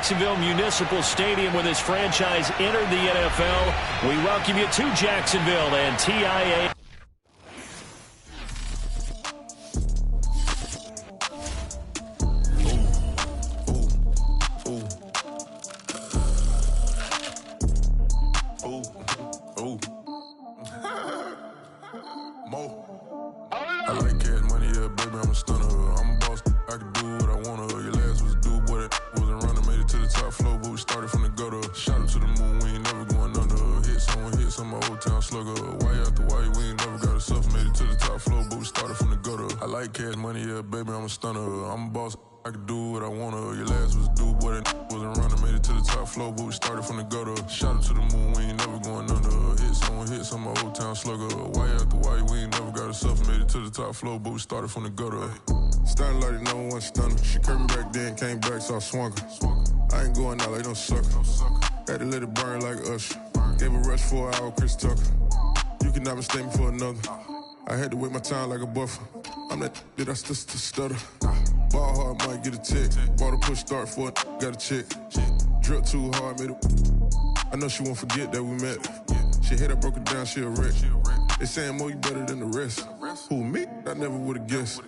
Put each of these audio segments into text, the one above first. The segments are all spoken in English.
Jacksonville Municipal Stadium when this franchise entered the NFL. We welcome you to Jacksonville and TIA. I like cash money, yeah, baby, I'm a stunner. I'm a boss, I can do what I wanna. Your last was do, boy, that wasn't running. Made it to the top floor, but we started from the gutter. Shot up to the moon, we ain't never going under. Hits on my old town slugger. Why after why, we ain't never got a suffer. Made it to the top floor, but we started from the gutter. I like cash money, yeah, baby, I'm a stunner. I'm a boss, I can do what I wanna. Your last was do, boy, that wasn't running. Made it to the top floor, but we started from the gutter. Shot up to the moon, we ain't never going under. Hits on my old town slugger. Why after why, we ain't never got a suffer. Made it to the top floor, but we started from the gutter. Starting like the number one stunner. She curved me back then, came back, so I swung her. I ain't going out like no sucker. Had to let it burn like Usher. Gave a rush for an hour, Chris Tucker. You cannot mistake me for another. I had to wait my time like a buffer. I'm that I still stutter. Ball hard, might get a tick. Bought a push start for it, got a chick. Drip too hard, made it. I know she won't forget that we met. She hit, I broke it down, she a wreck. They saying, Mo, you better than the rest. Who, me? I never would've guessed.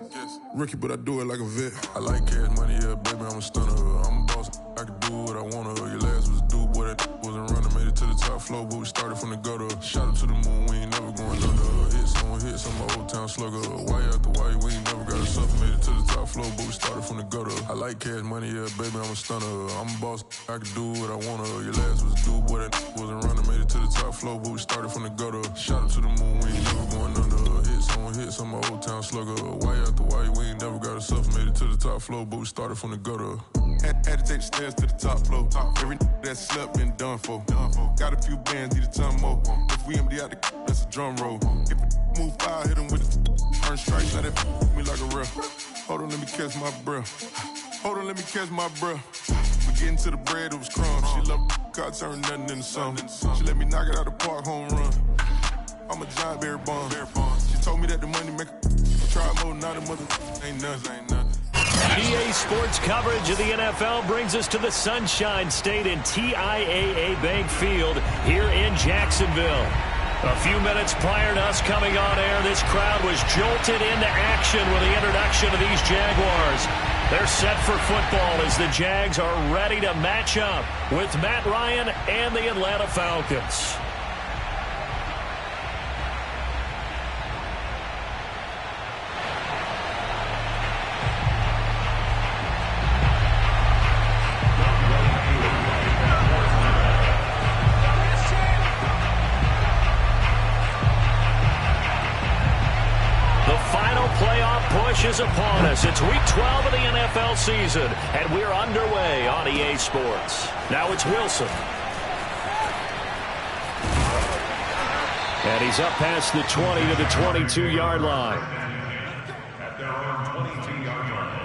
Rookie, but I do it like a vet. I like cash money, yeah, baby, I'm a stunner. I'm a boss, I can do what I wanna. Your last was do, boy, that wasn't running. Made it to the top floor, but we started from the gutter. Shot up to the moon, we ain't never going under. Hits on my old town slugger. Why after why, we ain't never got a suffer. Made it to the top floor, but we started from the gutter. I like cash money, yeah, baby, I'm a stunner. I'm a boss, I can do what I wanna. Your last was do, boy, that wasn't running. Made it to the top floor, but we started from the gutter. Shot up to the moon, we ain't never going under. Hits on my old town slugger. Why after why, we ain't never got a suffer. Made it to the top floor, but we started from the gutter. Had to take the stairs to the top floor. Every that slept been done for. Got a few bands, need a ton more. If we empty out the that's a drum roll. If it move fire, hit him with it. Earn strikes, now that me like a ref. Hold on, let me catch my breath. Hold on, let me catch my breath. We getting to the bread, it was crumbs. She love car, turn nothing into something. She let me knock it out the park, home run. I'm a giant berry bomb. She told me that the money make try more, not a mother ain't nothing. EA Sports coverage of the NFL brings us to the Sunshine State and TIAA Bank Field here in Jacksonville. A few minutes prior to us coming on air, this crowd was jolted into action with the introduction of these Jaguars. They're set for football as the Jags are ready to match up with Matt Ryan and the Atlanta Falcons. Is upon us. It's week 12 of the NFL season, and we're underway on EA Sports. Now it's Wilson. And he's up past the 20 to the 22-yard line. At their own 22-yard line.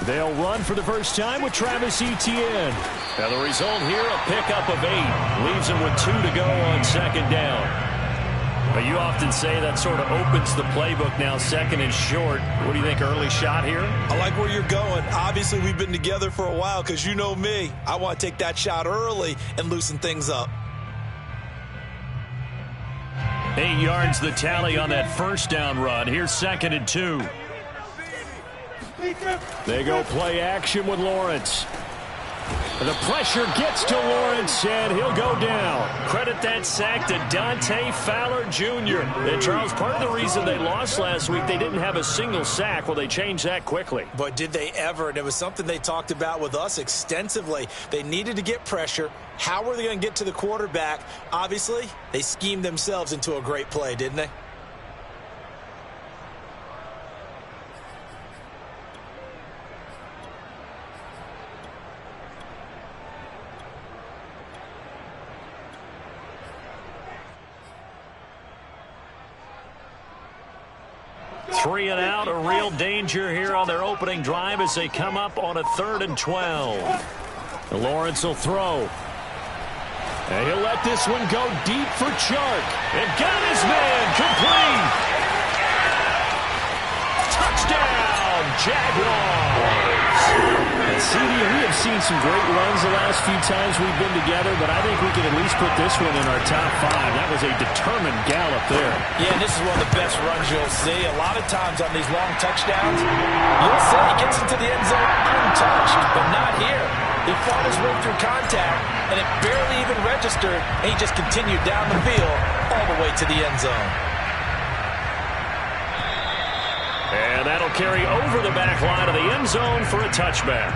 They'll run for the first time with Travis Etienne. Now the result here, a pickup of 8. Leaves him with 2 to go on second down. But you often say that sort of opens the playbook now, second and short. What do you think, early shot here? I like where you're going. Obviously, we've been together for a while because you know me. I want to take that shot early and loosen things up. 8 yards the tally on that first down run. Here's second and 2. They go play action with Lawrence. The pressure gets to Lawrence, and he'll go down. Credit that sack to Dante Fowler Jr. And, Charles, part of the reason they lost last week, they didn't have a single sack. Well, they changed that quickly. But did they ever? And it was something they talked about with us extensively. They needed to get pressure. How were they going to get to the quarterback? Obviously, they schemed themselves into a great play, didn't they? 3 and out, a real danger here on their opening drive as they come up on a 3rd and 12. Lawrence will throw. And he'll let this one go deep for Chark. And got his man complete. Touchdown, Jaguars. CD, we have seen some great runs the last few times we've been together, but I think we can at least put this one in our top 5. That was a determined gallop there. Yeah, and this is one of the best runs you'll see. A lot of times on these long touchdowns, you'll say he gets into the end zone untouched, but not here. He fought his way through contact, and it barely even registered, and he just continued down the field all the way to the end zone. And that'll carry over the back line of the end zone for a touchback.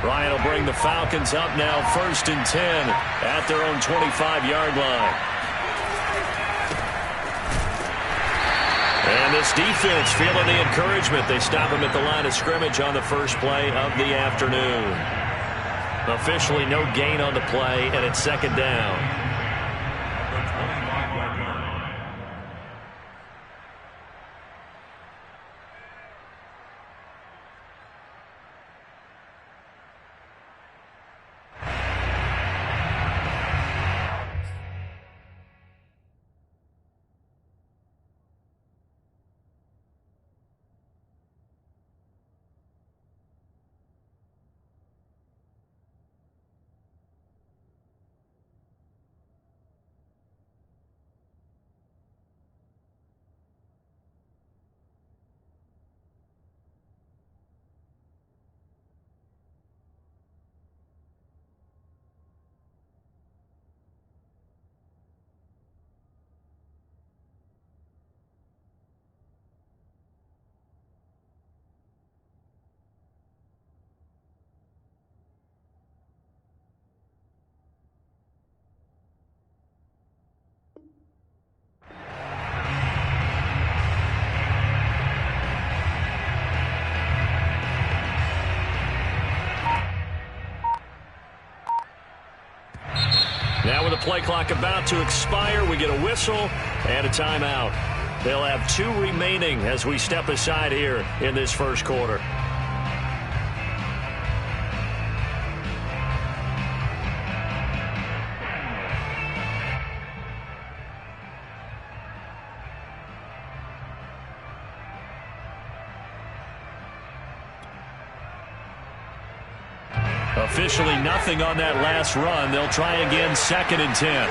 Ryan will bring the Falcons up now 1st and 10 at their own 25-yard line. And this defense feeling the encouragement. They stop him at the line of scrimmage on the first play of the afternoon. Officially no gain on the play, and it's 2nd down. Now with the play clock about to expire, we get a whistle and a timeout. They'll have 2 remaining as we step aside here in this first quarter. Officially nothing on that last run. They'll try again 2nd and 10.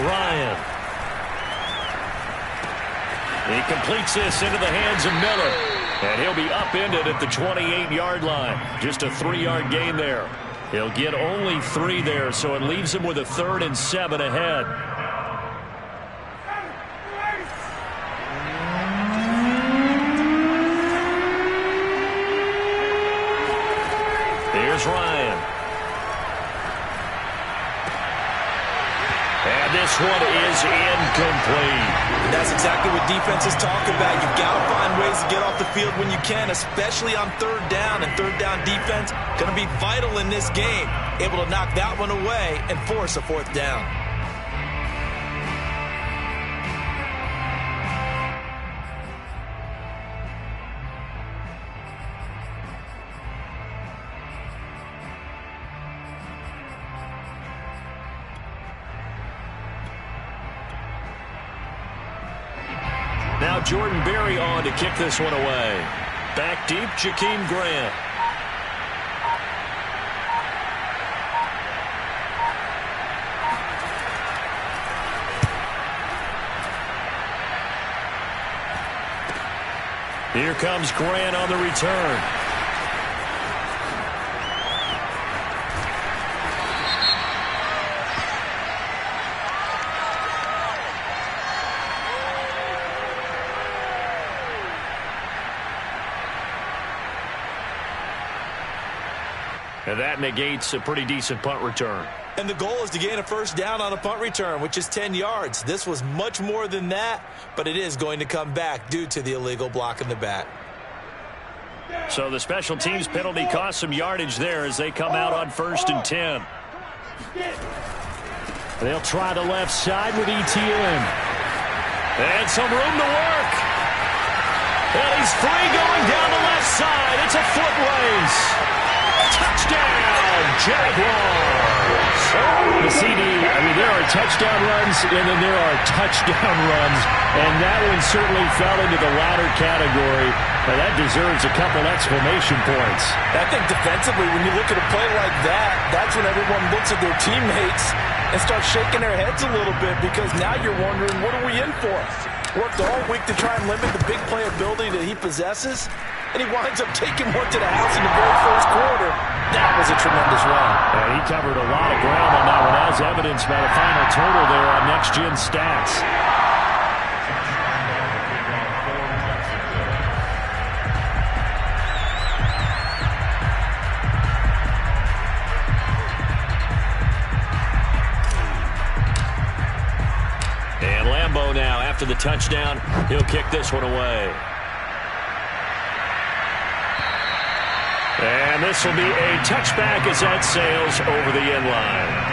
Ryan. He completes this into the hands of Miller. And he'll be upended at the 28-yard line. Just a 3-yard gain there. He'll get only 3 there, so it leaves him with a 3rd and 7 ahead. Here's Ryan. And this one is incomplete. That's exactly what defenses talk about. You've got to find ways to get off the field when you can, especially on 3rd down. And 3rd down defense going to be vital in this game. Able to knock that one away and force a 4th down. Now Jordan Berry on to kick this one away. Back deep, Jakeem Grant. Here comes Grant on the return. And that negates a pretty decent punt return. And the goal is to gain a first down on a punt return, which is 10 yards. This was much more than that, but it is going to come back due to the illegal block in the back. So the special teams penalty cost some yardage there as they come out on 1st and 10. They'll try the left side with ETN. And some room to work. And he's free going down the left side. It's a foot race. Touchdown, Jaguars. The CD, there are touchdown runs, and then there are touchdown runs, and that one certainly fell into the latter category. Now, that deserves a couple exclamation points. I think defensively, when you look at a play like that, that's when everyone looks at their teammates and starts shaking their heads a little bit, because now you're wondering, what are we in for? Worked all week to try and limit the big play ability that he possesses, and he winds up taking one to the house in the very first quarter. That was a tremendous run. And he covered a lot of ground on that one, as evidenced by the final total there on Next Gen Stats. And Lambeau now, after the touchdown, he'll kick this one away. And this will be a touchback as that sails over the end line.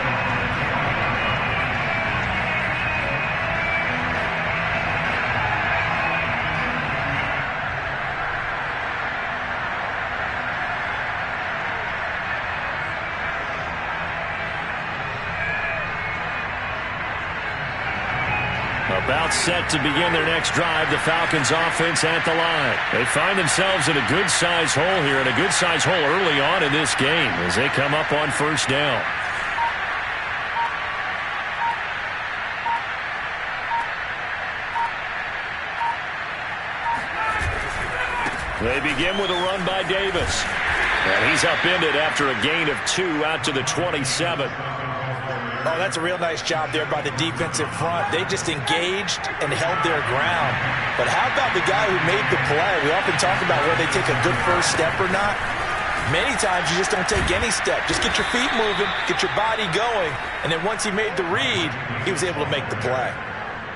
About set to begin their next drive, the Falcons offense at the line. They find themselves in a good-sized hole here, and a good-sized hole early on in this game as they come up on 1st down. They begin with a run by Davis. And he's upended after a gain of 2 out to the 27. Oh, that's a real nice job there by the defensive front. They just engaged and held their ground. But how about the guy who made the play? We often talk about whether they take a good first step or not. Many times you just don't take any step. Just get your feet moving, get your body going, and then once he made the read, he was able to make the play.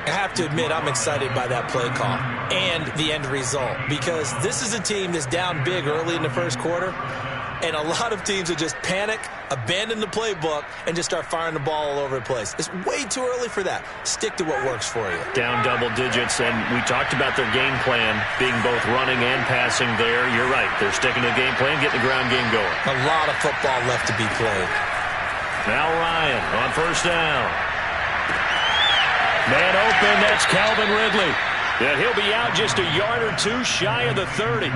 I have to admit, I'm excited by that play call and the end result, because this is a team that's down big early in the first quarter, and a lot of teams will just panic, abandon the playbook, and just start firing the ball all over the place. It's way too early for that. Stick to what works for you. Down double digits, and we talked about their game plan being both running and passing there. You're right. They're sticking to the game plan, getting the ground game going. A lot of football left to be played. Now Ryan on 1st down. Man open, that's Calvin Ridley. And he'll be out just a yard or 2 shy of the 30.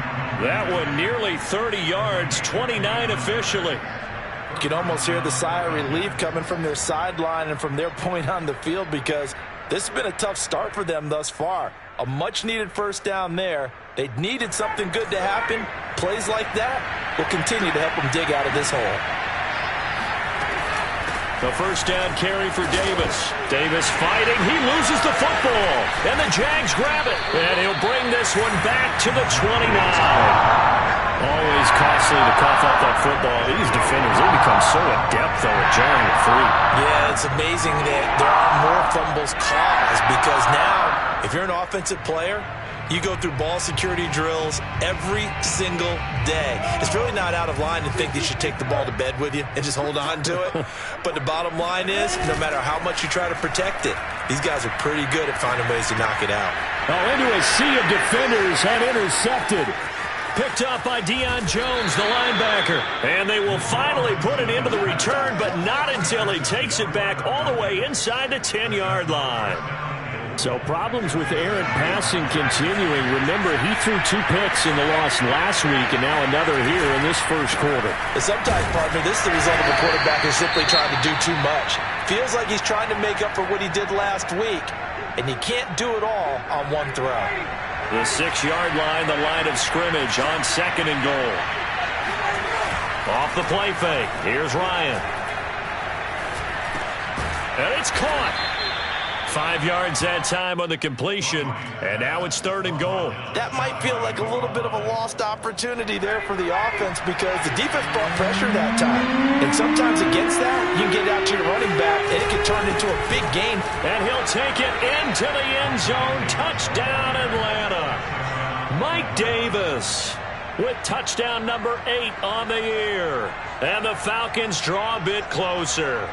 That one nearly 30 yards, 29 officially. You can almost hear the sigh of relief coming from their sideline and from their point on the field, because this has been a tough start for them thus far. A much-needed first down there. They needed something good to happen. Plays like that will continue to help them dig out of this hole. The 1st down carry for Davis. Davis fighting. He loses the football. And the Jags grab it. And he'll bring this one back to the 29. Always costly to cough up that football. These defenders, they become so adept, though, at jarring it free. Yeah, it's amazing that there are more fumbles caused, because now, if you're an offensive player, you go through ball security drills every single day. It's really not out of line to think you should take the ball to bed with you and just hold on to it. But the bottom line is, no matter how much you try to protect it, these guys are pretty good at finding ways to knock it out. Oh, into a sea of defenders and intercepted. Picked up by Deion Jones, the linebacker. And they will finally put it into the return, but not until he takes it back all the way inside the 10-yard line. So problems with errant passing continuing. Remember, he threw 2 picks in the loss last week, and now another here in this first quarter. And sometimes, partner, this is the result of a quarterback who's simply trying to do too much. Feels like he's trying to make up for what he did last week, and you can't do it all on one throw. The 6-yard line, the line of scrimmage on 2nd and goal. Off the play fake. Here's Ryan. And it's caught. 5 yards that time on the completion, and now it's 3rd and goal. That might feel like a little bit of a lost opportunity there for the offense because the defense brought pressure that time. And sometimes against that, you get out to your running back, and it can turn into a big gain. And he'll take it into the end zone. Touchdown, Atlanta. Mike Davis with touchdown number 8 on the year. And the Falcons draw a bit closer.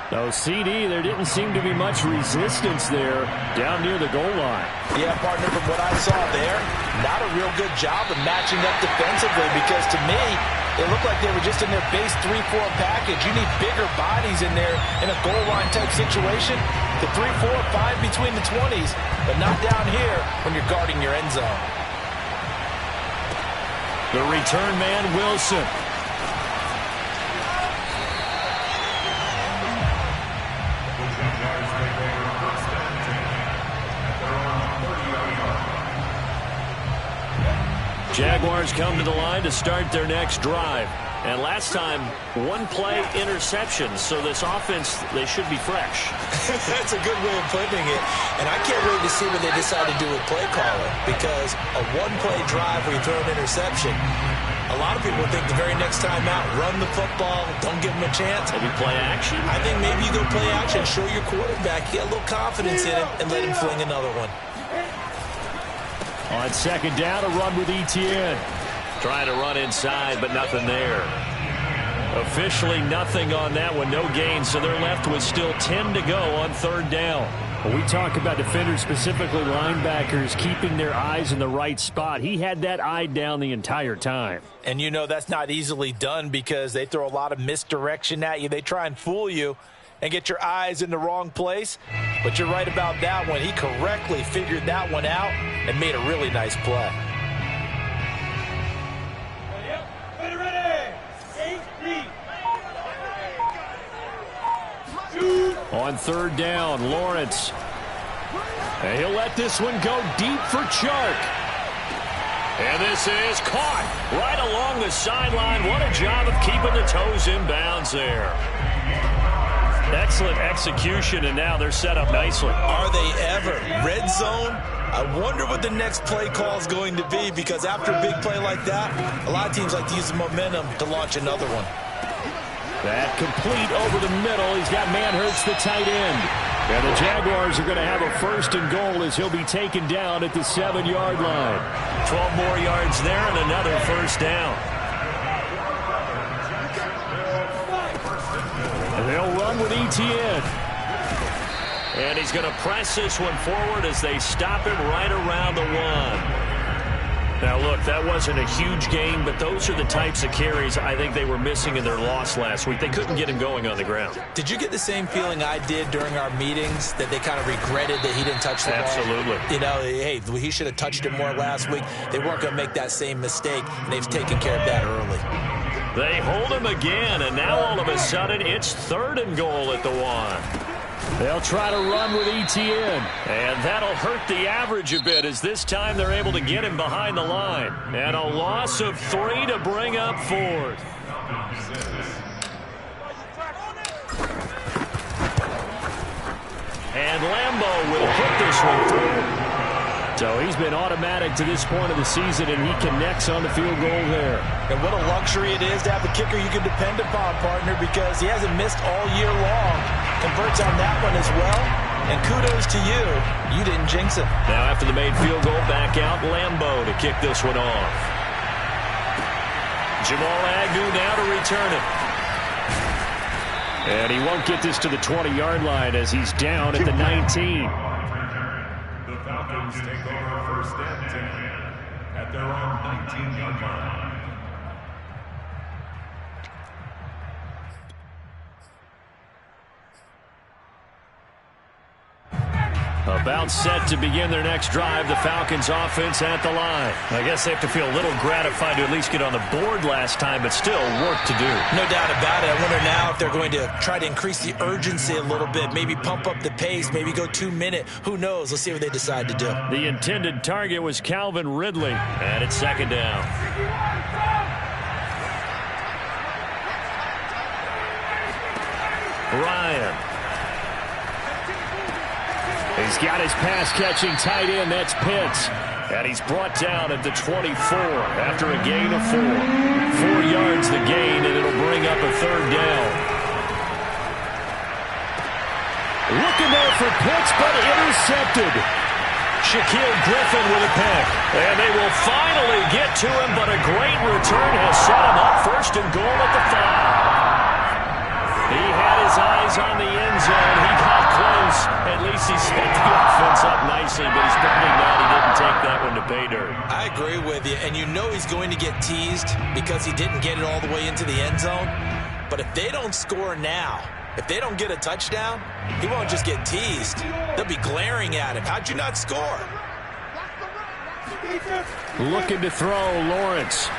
No, CD, there didn't seem to be much resistance there down near the goal line. Yeah, partner, from what I saw there, not a real good job of matching up defensively because to me, it looked like they were just in their base 3-4 package. You need bigger bodies in there in a goal line type situation. The 3-4, fine between the 20s, but not down here when you're guarding your end zone. The return man, Wilson. Jaguars come to the line to start their next drive. And last time, 1-play interception. So this offense, they should be fresh. That's a good way of putting it. And I can't wait to see what they decide to do with play calling. Because a 1-play drive where you throw an interception, a lot of people think the very next time out, run the football, don't give them a chance. Maybe play action? I think maybe you go play action, show your quarterback, get a little confidence in it, and let him fling another one. On 2nd down, a run with Etienne. Trying to run inside, but nothing there. Officially nothing on that one, no gain, so they're left with still 10 to go on 3rd down. When we talk about defenders, specifically linebackers, keeping their eyes in the right spot. He had that eye down the entire time. And you know that's not easily done because they throw a lot of misdirection at you. They try and fool you and get your eyes in the wrong place. But you're right about that one. He correctly figured that one out and made a really nice play. On 3rd down, Lawrence. And he'll let this one go deep for Chark. And this is caught right along the sideline. What a job of keeping the toes in bounds there. Excellent execution, and now they're set up nicely. Are they ever? Red zone? I wonder what the next play call is going to be because after a big play like that, a lot of teams like to use the momentum to launch another one. That complete over the middle. He's got Manhurts, the tight end. And the Jaguars are going to have a 1st and goal as he'll be taken down at the 7-yard line. 12 more yards there and another 1st down. And they'll run with Etienne. And he's going to press this one forward as they stop him right around the 1. Now, look, that wasn't a huge gain, but those are the types of carries I think they were missing in their loss last week. They couldn't get him going on the ground. Did you get the same feeling I did during our meetings, that they kind of regretted that he didn't touch the ball? Absolutely. You know, hey, he should have touched it more last week. They weren't going to make that same mistake, and they've taken care of that early. They hold him again, and now all of a sudden it's 3rd and goal at the 1. They'll try to run with Etienne. And that'll hurt the average a bit as this time they're able to get him behind the line. And a loss of 3 to bring up 4th. And Lambeau will put this one through. So he's been automatic to this point of the season, and he connects on the field goal there. And what a luxury it is to have a kicker you can depend upon, partner, because he hasn't missed all year long. Converts on that one as well. And kudos to you. You didn't jinx it. Now after the made field goal, back out Lambeau to kick this one off. Jamal Agnew now to return it. And he won't get this to the 20-yard line as he's down at the 19. The Falcons take over 1st and 10 at their own 19-yard line. About set to begin their next drive, the Falcons offense at the line. I guess they have to feel a little gratified to at least get on the board last time, but still work to do. No doubt about it. I wonder now if they're going to try to increase the urgency a little bit, maybe pump up the pace, maybe go 2-minute. Who knows? Let's see what they decide to do. The intended target was Calvin Ridley, and it's 2nd down. Ryan. He's got his pass-catching tight end. That's Pitts. And he's brought down at the 24 after a gain of 4. 4 yards the gain, and it'll bring up a third down. Looking there for Pitts, but intercepted. Shaquille Griffin with a pick. And they will finally get to him, but a great return has set him up first and goal at the 5. He had his eyes on the end zone. He got close. At least he set the offense up nicely, but he's probably mad he didn't take that one to pay dirt. I agree with you, and you know he's going to get teased because he didn't get it all the way into the end zone. But if they don't score now, if they don't get a touchdown, he won't just get teased. They'll be glaring at him. How'd you not score? Looking to throw, Lawrence.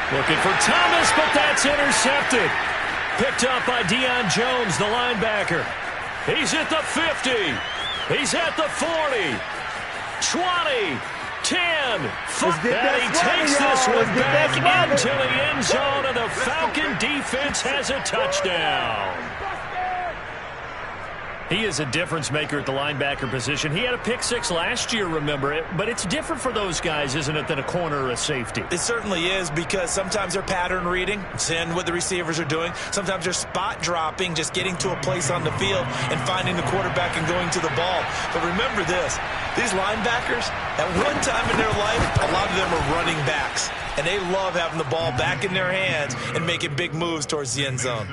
Looking for Thomas, but that's intercepted. Picked up by Deion Jones, the linebacker. He's at the 50. He's at the 40. 20. 10. And he takes this one back into the end zone, and the Falcon defense has a touchdown. He is a difference maker at the linebacker position. He had a pick 6 last year, remember it, but it's different for those guys, isn't it, than a corner or a safety? It certainly is, because sometimes they're pattern reading, seeing what the receivers are doing. Sometimes they're spot dropping, just getting to a place on the field and finding the quarterback and going to the ball. But remember this, these linebackers, at one time in their life, a lot of them are running backs, and they love having the ball back in their hands and making big moves towards the end zone.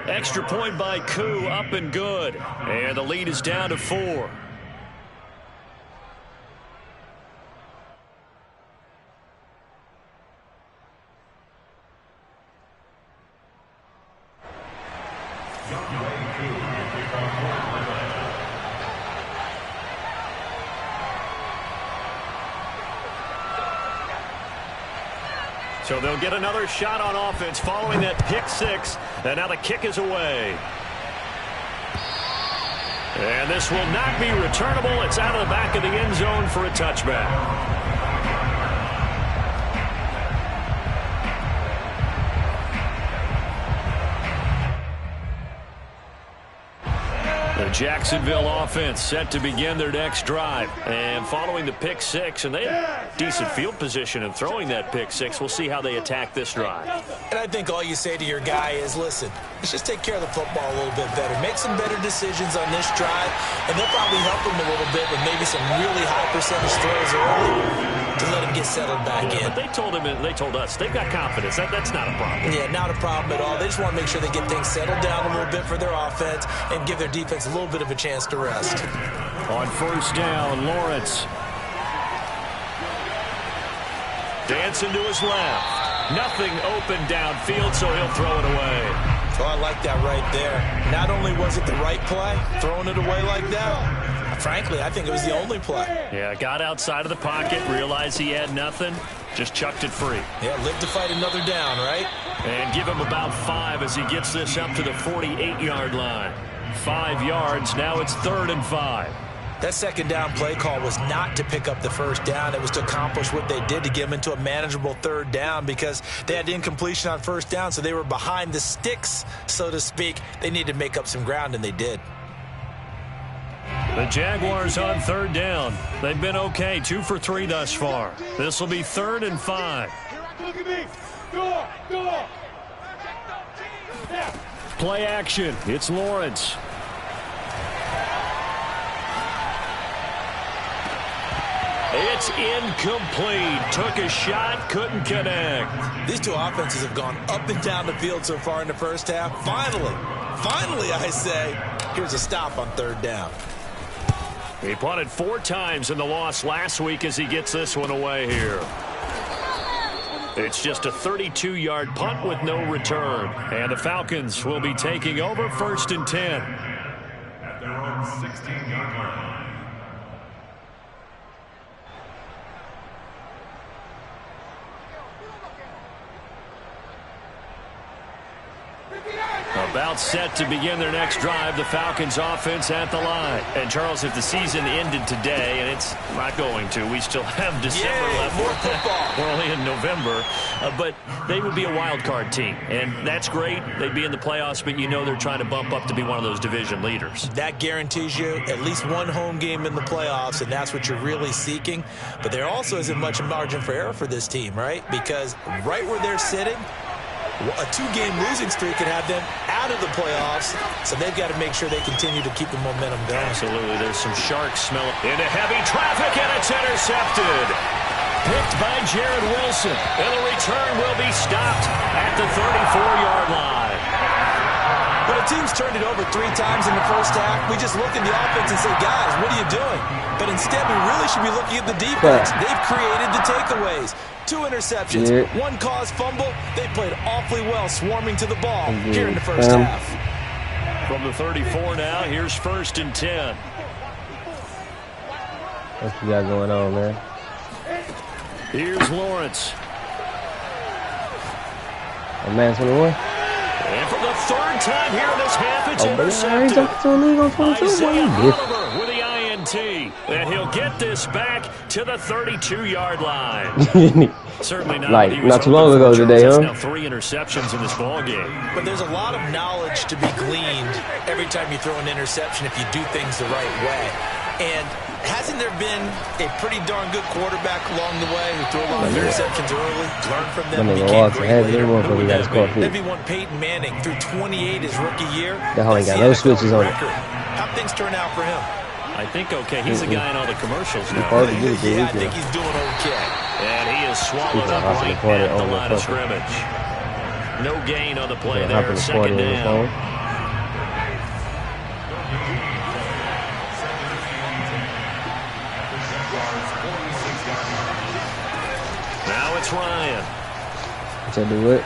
Extra point by Koo, up and good. And the lead is down to 4. So they'll get another shot on offense following that pick 6. And now the kick is away. And this will not be returnable. It's out of the back of the end zone for a touchback. The Jacksonville offense set to begin their next drive. And following the pick 6, and they have decent field position in throwing that pick 6. We'll see how they attack this drive. And I think all you say to your guy is, listen, let's just take care of the football a little bit better. Make some better decisions on this drive, and they'll probably help him a little bit with maybe some really high percentage throws early to let him get settled back in. But they told him, and they told us, they've got confidence. That's not a problem. Yeah, not a problem at all. They just want to make sure they get things settled down a little bit for their offense and give their defense a little bit of a chance to rest. On first down, Lawrence. Dancing to his left. Nothing open downfield, so he'll throw it away. Oh, I like that right there. Not only was it the right play, throwing it away like that, frankly, I think it was the only play. Yeah, got outside of the pocket, realized he had nothing, just chucked it free. Yeah, live to fight another down, right? And give him about 5 as he gets this up to the 48-yard line. 5 yards, now it's 3rd and 5. That second down play call was not to pick up the first down. It was to accomplish what they did to get them into a manageable 3rd down because they had incompletion on first down, so they were behind the sticks, so to speak. They needed to make up some ground, and they did. The Jaguars on 3rd down. They've been okay, 2 for 3 thus far. This will be 3rd and 5. Play action. It's Lawrence. It's incomplete. Took a shot, couldn't connect. These two offenses have gone up and down the field so far in the first half. Finally, I say, here's a stop on 3rd down. He punted 4 times in the loss last week as he gets this one away here. It's just a 32-yard punt with no return. And the Falcons will be taking over 1st and 10. At their own 16-yard line. A About set to begin their next drive, the Falcons offense at the line. And Charles, if the season ended today, and it's not going to, we still have December left. More football. We're only in November, but they would be a wild card team, and that's great. They'd be in the playoffs, but you know they're trying to bump up to be one of those division leaders. That guarantees you at least one home game in the playoffs, and that's what you're really seeking. But there also isn't much margin for error for this team, right? Because right where they're sitting, a 2-game losing streak could have them out of the playoffs, so they've got to make sure they continue to keep the momentum going. Absolutely. There's some sharks smelling into heavy traffic, and it's intercepted. Picked by Jared Wilson, and the return will be stopped at the 34-yard line. When a team's turned it over 3 times in the first half, we just look at the offense and say, guys, what are you doing? But instead, we really should be looking at the defense. They've created the takeaways. 2 interceptions, 1 caused fumble. They played awfully well swarming to the ball here in the first half. From the 34 now, here's 1st and 10. What you got going on, man? Here's Lawrence. Oh, man, 21. And for the 3rd time here in this half, it's intercepted. Isaiah Oliver with the INT. And he'll get this back to the 32-yard line. Certainly not. Like, not too long ago today, huh? Now 3 interceptions in this ball game. But there's a lot of knowledge to be gleaned every time you throw an interception if you do things the right way. And hasn't there been a pretty darn good quarterback along the way who threw a lot of interceptions early, learned from them, became great later? Maybe one Peyton Manning threw 28 his rookie year. That ain't got no switches on it. How'd things turn out for him? I think okay. He's a guy in all the commercials now. Yeah, I think he's doing okay. And he is swallowed up right at the line of scrimmage. No gain on the play there. 2nd down. Now it's Ryan. What's that do it?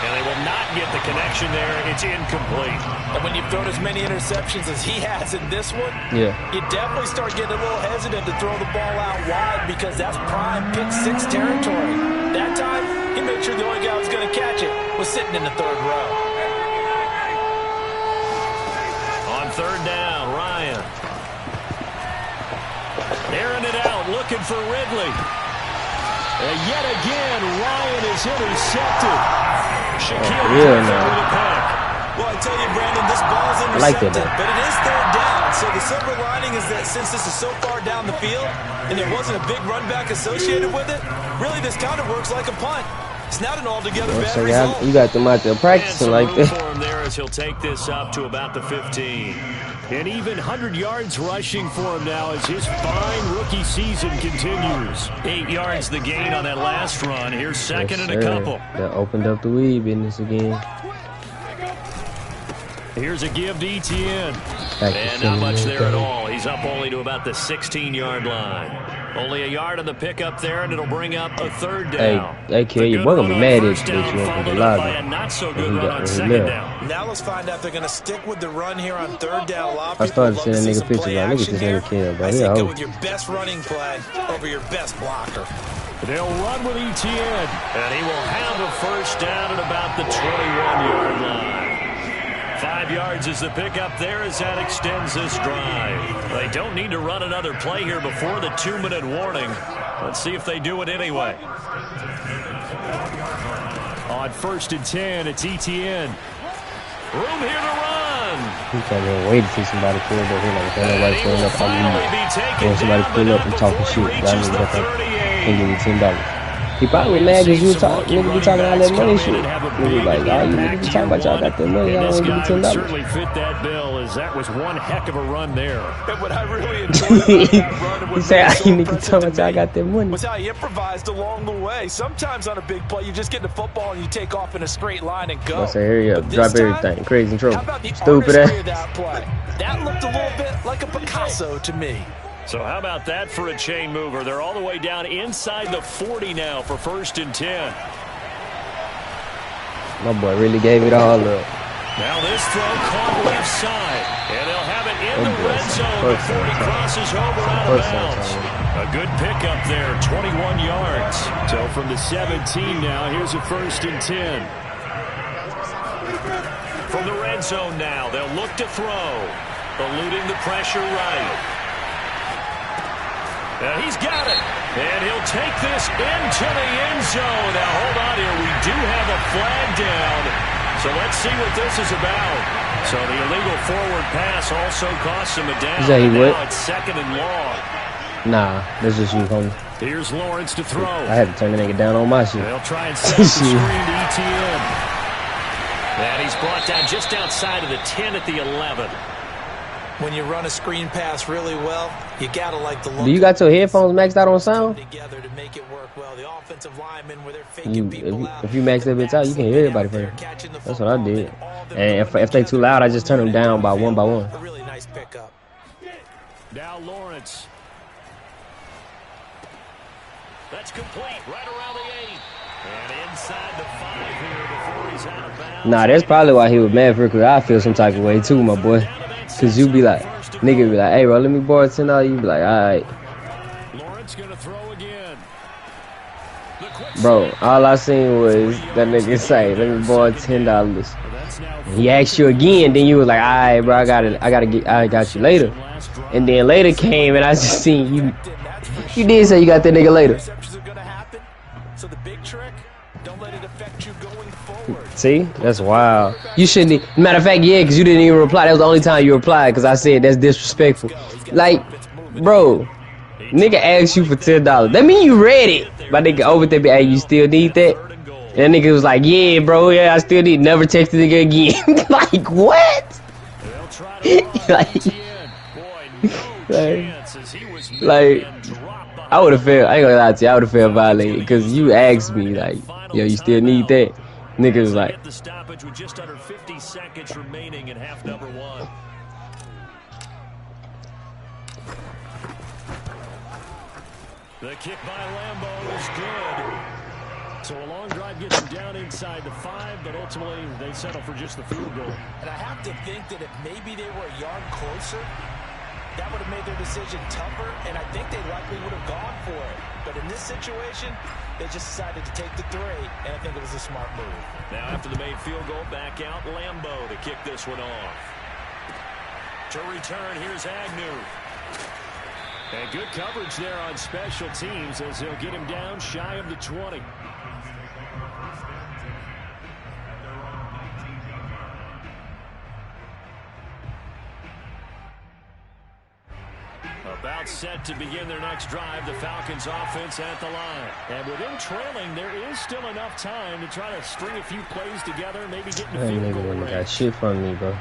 And they will not get the connection there. It's incomplete. And when you've thrown as many interceptions as he has in this one, you definitely start getting a little hesitant to throw the ball out wide because that's prime pick 6 territory. That time, he made sure the only guy who was going to catch it was sitting in the 3rd row. On 3rd down, Ryan. Airing it out, looking for Ridley. And yet again, Ryan is intercepted. Shaquille with the pick. Well, I tell you, Brandon, this ball's intercepted, but it is 3rd down. So the silver lining is that since this is so far down the field and there wasn't a big run back associated with it, really this kind of works like a punt. It's not an altogether bad result. You got them out there practicing like that. For him there as he'll take this up to about the 15. And even 100 yards rushing for him now as his fine rookie season continues. 8 yards the gain on that last run. Here's 2nd and a couple. That opened up the weed business again. Here's a give to Etienne. And not much there at all. He's up only to about the 16-yard line. Only a yard on the pickup there, and it'll bring up a 3rd down. Hey, kid, your boy gonna be mad at you open the lobby. Not so good run on 2nd down. Now let's find out if they're going to stick with the run here on 3rd down. I started seeing that nigga pictures like, look at this nigga kid, bro. I say go with your best running play over your best blocker. They'll run with Etienne, and he will have a 1st down at about the 21-yard line. 5 yards is the pickup there as that extends this drive. They don't need to run another play here before the 2-minute warning. Let's see if they do it anyway. On 1st and 10, it's Etienne. Room here to run. He can't even wait to see somebody pull up. He like, nobody pulling up on me. When somebody pull up and talking shit, y'all need to get that. Can't give me $10. He probably mad because you nigga be talking all that money shit. Nigga like, oh, you nigga be talking about y'all got that money, y'all want to give me $10. Certainly fit that bill, as that was one heck of a run there. But I really enjoyed that run. He said, you nigga talking about y'all got that money. Was how he improvised along the way. Sometimes on a big play, you just get the football and you take off in a straight line and go. I say, hurry up, drop everything, crazy trouble. How about the Stupid artistry of ass. that play? That looked a little bit like a Picasso to me. So how about that for a chain mover? They're all the way down inside the 40 now for 1st and 10. My boy really gave it all up. Now this throw caught left side. And they'll have it in the red zone before he crosses over out of bounds. A good pickup there, 21 yards. So from the 17 now, here's a 1st and 10. end zone now. They'll look to throw. Eluding the pressure right. He's got it. And he'll take this into the end zone. Now, hold on here. We do have a flag down. So let's see what this is about. So the illegal forward pass also costs him a down. Now it's 2nd and long. Nah, that's just you, homie. Here's Lawrence to throw. I had to turn the nigga down on my shit. They'll try and set the screen to ETN. And he's brought down just outside of the 10 at the 11. When you run a screen pass really well, you gotta like the look. Do you got your headphones maxed out on sound? Together to make it work well. The offensive linemen where they're If faking people you max that bitch out, you can hear everybody first. That's what I did. And if they too loud, I just turn them down by one by one. A really nice pickup. Now Lawrence. That's complete right around the 8. And inside the 5 here before he's out of bounds. Nah, that's probably why he was mad for it, because I feel some type of way too, my boy. Because you be like, nigga be like, hey, bro, let me borrow $10. You be like, all right. Lawrence gonna throw again. Bro, all I seen was that nigga say, let me borrow $10. He asked you again, then you was like, all right, bro, I got you later. And then later came, and I just seen you. You did say you got that nigga later. So the big trick, don't let it affect you going forward. See? That's wild. You shouldn't. Matter of fact, yeah, because you didn't even reply. That was the only time you replied, because I said that's disrespectful. Like, bro, nigga asked you for $10. That mean you read it. My nigga over there be, hey, you still need that? And that nigga was like, yeah, bro, yeah, I still need. Never text the nigga again. Like, what? like, I would have felt, I ain't gonna lie to you, I would have felt violated because you asked me, like, yo, you still need that? Nigga was like, the stoppage with just under 50 seconds remaining in half number 1. The kick by Lambo is good. So a long drive gets them down inside the 5, but ultimately they settle for just the field goal. And I have to think that if maybe they were a yard closer, that would have made their decision tougher, and I think they likely would have gone for it. But in this situation, they just decided to take the 3, and I think it was a smart move. Now after the made field goal, back out Lambo to kick this one off. To return, here's Agnew. And good coverage there on special teams as they'll get him down shy of the 20. About set to begin their next drive, the Falcons offense at the line. And with them trailing, there is still enough time to try to string a few plays together, maybe get in the field goal range. Got shit from me, bro.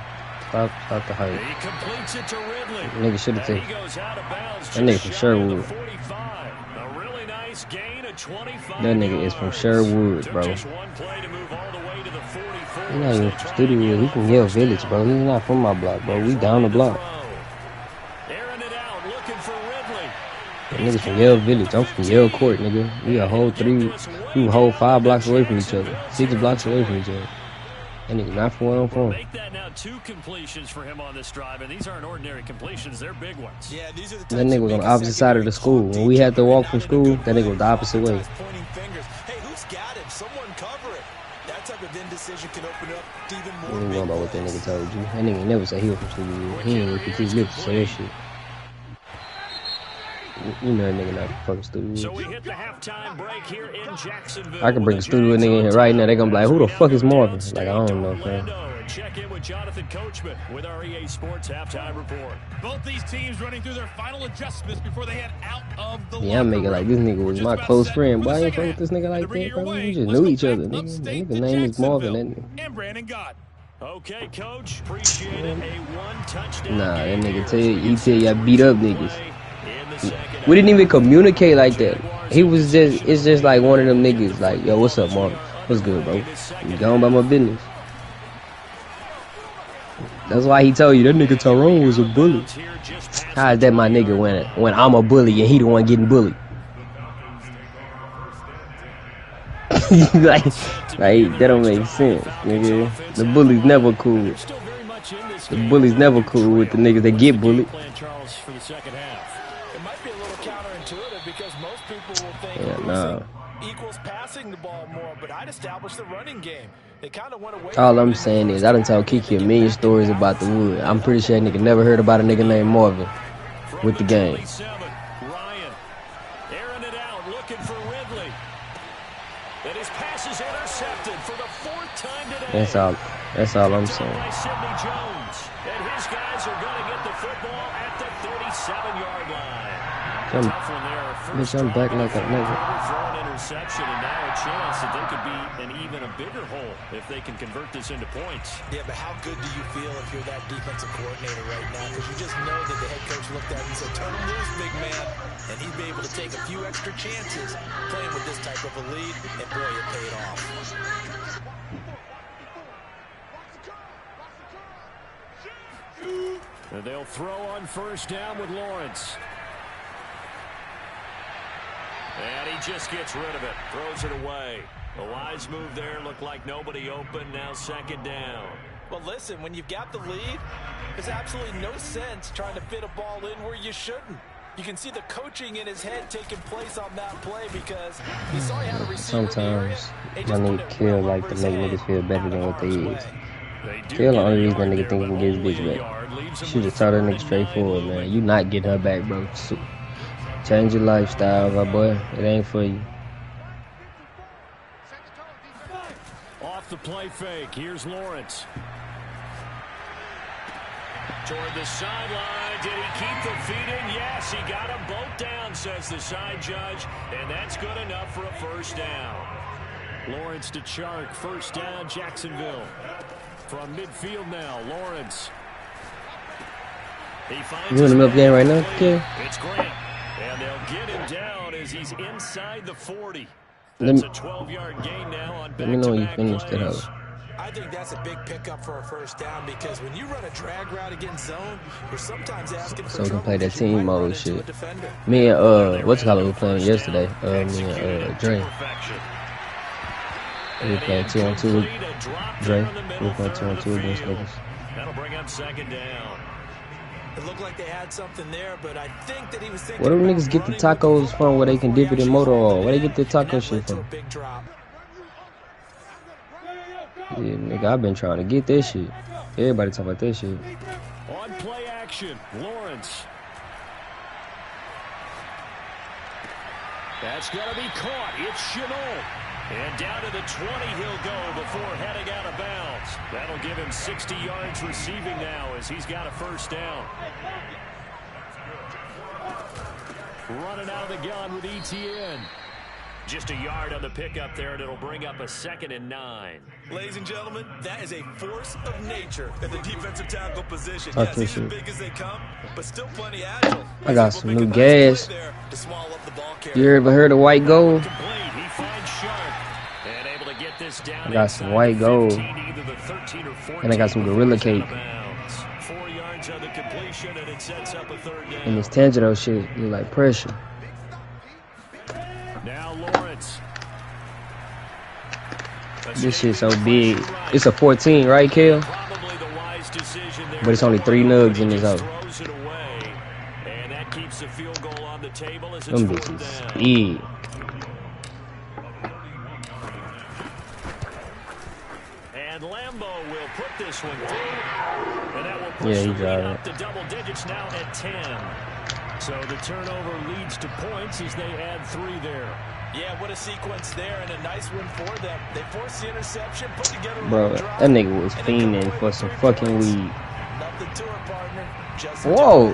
Stop the hype. He completes it to Ridley. Nigga should have taken. He goes out of bounds. That nigga from Sherwood. 45. A really nice gain of 25. That nigga is from Sherwood, bro. Just one play to move all the way to the 44. He's not even from Studio. He from Yale Village, bro. He's not from my block, bro. We down the block. That nigga from Yale Village. I'm from Yale Court, nigga. We a whole 5 blocks away from each other. 6 blocks away from each other. That nigga not from where I'm from. Make that now 2 completions for him on this drive, and these aren't ordinary completions. They're big ones. Yeah, these are the that nigga was on the opposite side of the school. When we had to walk from school, that nigga was the opposite way. Hey, who's got him? Someone cover it. That type of indecision can open up to even more. I don't know about what that nigga told you. That nigga never said he was from Studio. He ain't even put his lips to say that shit. You know that nigga not fucking Studio. So we hit the halftime break here in Jacksonville. I can bring a Studio nigga in here right now. They gonna be like, who the fuck is Marvin? Like, I don't know, fam. Check in with Jonathan Coachman with our EA Sports halftime report. Both these teams running through their final adjustments before they head out of the yeah, I'm making like this nigga was my close friend. Boy, I ain't fuck with this nigga like that, bro. We just knew each other. Nigga name is Marvin. That nigga. And Brandon God. Okay, Coach. Appreciate it. A 1 touchdown. Nah, that nigga tell you I beat up niggas. We didn't even communicate like that. He was just, it's just like one of them niggas, like, yo, what's up, Marvin? What's good, bro? You going by my business. That's why he told you that nigga Tyrone was a bully. How is that my nigga when I'm a bully and he the one getting bullied? like that don't make sense, nigga. The bully's never cool. The bully's never cool with the niggas that get bullied. Because most people will think equals passing the ball more, but I'd establish the running game. They kind of went away. All I'm saying is I done told Kiki a million stories about the wood. I'm pretty sure that nigga never heard about a nigga named Marvin with the game. Ryan airing it out, looking for Ridley. And his pass is intercepted for the 4th time today. That's all I'm saying. By Sidney Jones. And his guys are going to get the football at the 37-yard line. Tough one there. Bitch, I'm back like a nigga. Throw an interception, and now a chance that they could be an even a bigger hole if they can convert this into points. Yeah, but how good do you feel if you're that defensive coordinator right now? Because you just know that the head coach looked at it and said, turn him loose, big man. And he'd be able to take a few extra chances playing with this type of a lead, and boy, it paid off. And they'll throw on first down with Lawrence. And he just gets rid of it. Throws it away. A wise move there. Looked like nobody open. Now 2nd down. Well, listen, when you've got the lead, there's absolutely no sense trying to fit a ball in where you shouldn't. You can see the coaching in his head taking place on that play because he saw he had a receiver. Sometimes I need Kill like to make niggas feel better than what they is. Kill the only reason that nigga think he can get his bitch back. Should just tell that nigga straightforward, man. You not getting her back, bro. Change your lifestyle, my boy. It ain't for you. Off the play fake. Here's Lawrence. Toward the sideline. Did he keep the feet in? Yes, he got them both down, says the side judge. And that's good enough for a 1st down. Lawrence to Chark. 1st down, Jacksonville. From midfield now, Lawrence. You in the middle game right now, kid? It's Grant. And they'll get him down as he's inside the 40. That's a 12-yard gain now on back-to-back. Let me know when you finish that out. I think that's a big pickup for a 1st down because when you run a drag route against zone, you're sometimes asking for so we can play that team mode shit. Me and what's called we were playing yesterday. Me and Dre. We were playing 2-on-2. Dre. We were playing 2-on-2 against niggas. That'll bring up 2nd down. It looked like they had something there, but I think that he was thinking. Where do niggas get the tacos from where they can dip it in motor oil? Where they get the taco shit from? Yeah, nigga, I've been trying to get this shit. Everybody talk about this shit. On play action, Lawrence. That's going to be caught. It's Chenault. And down to the 20 he'll go before heading out of bounds. That'll give him 60 yards receiving now as he's got a 1st down. Running out of the gun with ETN. Just a yard on the pickup there, and it'll bring up a 2nd and 9. Ladies and gentlemen, that is a force of nature at the defensive tackle position. Yes, he's as big as they come, but still plenty agile. I got some new gas. You ever heard of white gold? I got some white gold. And I got some Gorilla Cake. 4 yards on the completion, and it sets up a 3rd down. And this Tangelo shit look like pressure. Now Lawrence. This shit so big. It's a 14, right, Kale? But it's only 3 nugs in this hoe. And that keeps the field goal on the table as it's Them bitches big. And Lambo will put this one through. And that will push he the lead got up to double digits now at 10. So the turnover leads to points as they add 3 there. Yeah, what a sequence there, and a nice win for them. They forced the interception, put together a Bro, drive, that nigga was fiending for some fucking weed. Nothing to her, partner. Just Whoa.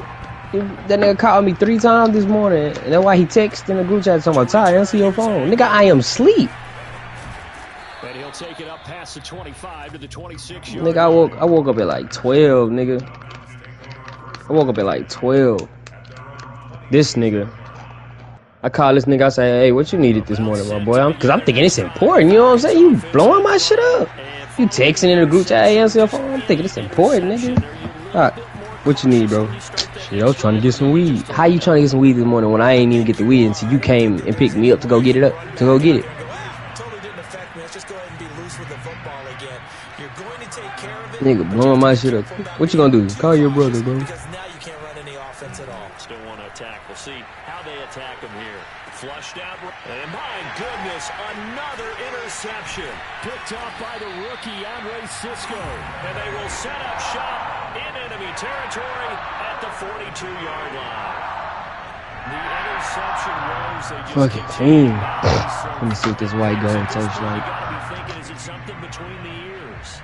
That nigga called me 3 times this morning. And that's why he texted in the group chat talking about, Ty, answer your phone. Nigga, I am asleep. And he'll take it up past the 25 to the 26-yard. Nigga, I woke up at like 12, nigga. I woke up at like 12. This nigga. I call this nigga, I say, hey, what you needed this morning, my boy? Because I'm thinking it's important, you know what I'm saying? You blowing my shit up. You texting in the group chat, hey, answer your phone. I'm thinking it's important, nigga. All right, what you need, bro? Shit, I was trying to get some weed. How you trying to get some weed this morning when I ain't even get the weed until you came and picked me up to go get it up, to go get it? Totally didn't affect me. Let's just go ahead and be loose with the football again. You're going to take care of it. Nigga blowing my shit up. What you gonna do? Call your brother, bro. Because now you can't run any offense at all. Still want to attack. We'll see how they attack him here. Flushed out. And my goodness, another interception. Picked off by the rookie, Andre Cisco. And they will set up shop in enemy territory at the 42-yard line. The interception was they just fucking team. Let me see what this white gold tastes like. You gotta be thinking, is it something between the ears?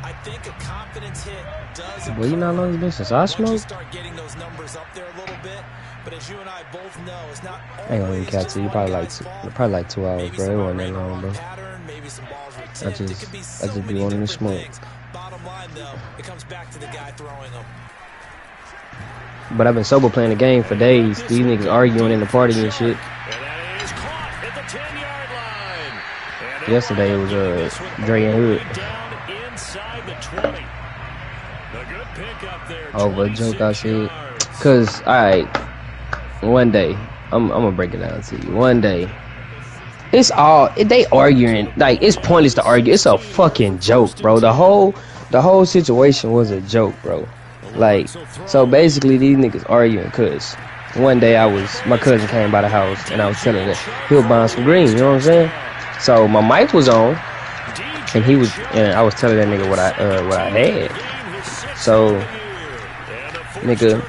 I think a confidence hit does. Well, you know how long it's been since I smoked? Start getting those numbers up there a little bit, but as you and I both know, it's not. I ain't gonna even catch it. You probably like 2 hours, bro. It wasn't that long, bro. I just be wanting to smoke. Bottom line, though, it comes back to the guy throwing them. But I've been sober playing the game for days. These niggas arguing in the party and shit. And that is caught at the 10-yard line. Yesterday it was Dre and Hood. Down inside the 20. A good pick up there. Oh, but joke I said. Cause, alright, one day, I'm gonna break it down to you. One day, they arguing, like, it's pointless to argue. It's a fucking joke, bro. The whole situation was a joke, bro. Like, so basically these niggas arguing cause one day my cousin came by the house and I was telling him that he was buying some green, you know what I'm saying? So my mic was on and I was telling that nigga what I had. So nigga,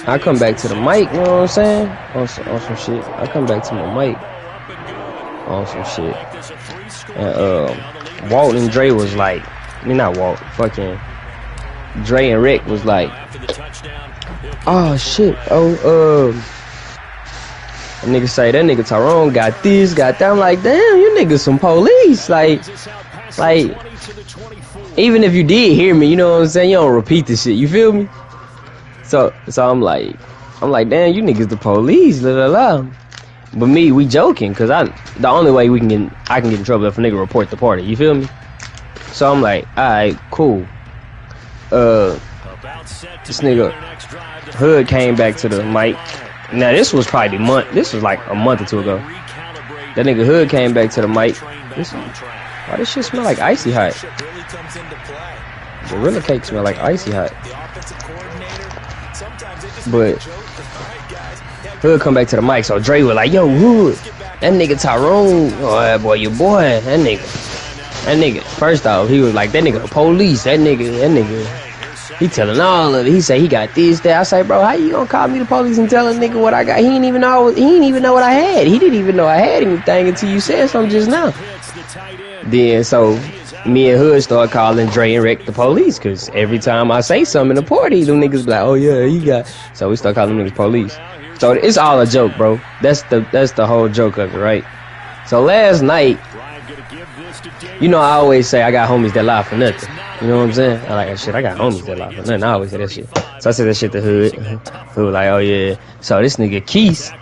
I come back to the mic, you know what I'm saying? On some shit. I come back to my mic on some shit. And Walt and Dre was like, not Walt, fucking Dre and Rick was like, oh shit, that nigga say that nigga Tyrone got this, got that. I'm like, damn, you niggas some police. Like, even if you did hear me, you know what I'm saying, you don't repeat the shit, you feel me? So I'm like, damn, you niggas the police, la la la. But me, we joking, cause the only way I can get in trouble if a nigga report the party, you feel me? So I'm like, alright, cool. This nigga Hood came back to the mic. Now this was probably this was like a month or two ago. That nigga Hood came back to the mic. Why this shit smell like icy hot? Gorilla cake smell like icy hot. But Hood come back to the mic, so Dre was like, yo, Hood, that nigga Tyrone, oh boy, your boy, that nigga, first off, he was like, that nigga the police, that nigga, he telling all of it. He say he got this, that. I say, bro, how you gonna call me the police and tell a nigga what I got? He didn't even know what I had. He didn't even know I had anything until you said something just now. Then, so, me and Hood start calling Dre and Rick the police, cause every time I say something in the party, them niggas be like, oh yeah, he got, so we start calling them niggas police. So it's all a joke, bro. That's the whole joke of it, right? So last night, you know, I always say I got homies that lie for nothing. You know what I'm saying? I like that shit. I got homies that lie for nothing. I always say that shit. So I said that shit to Hood. Hood was like, oh yeah. So this nigga Keith,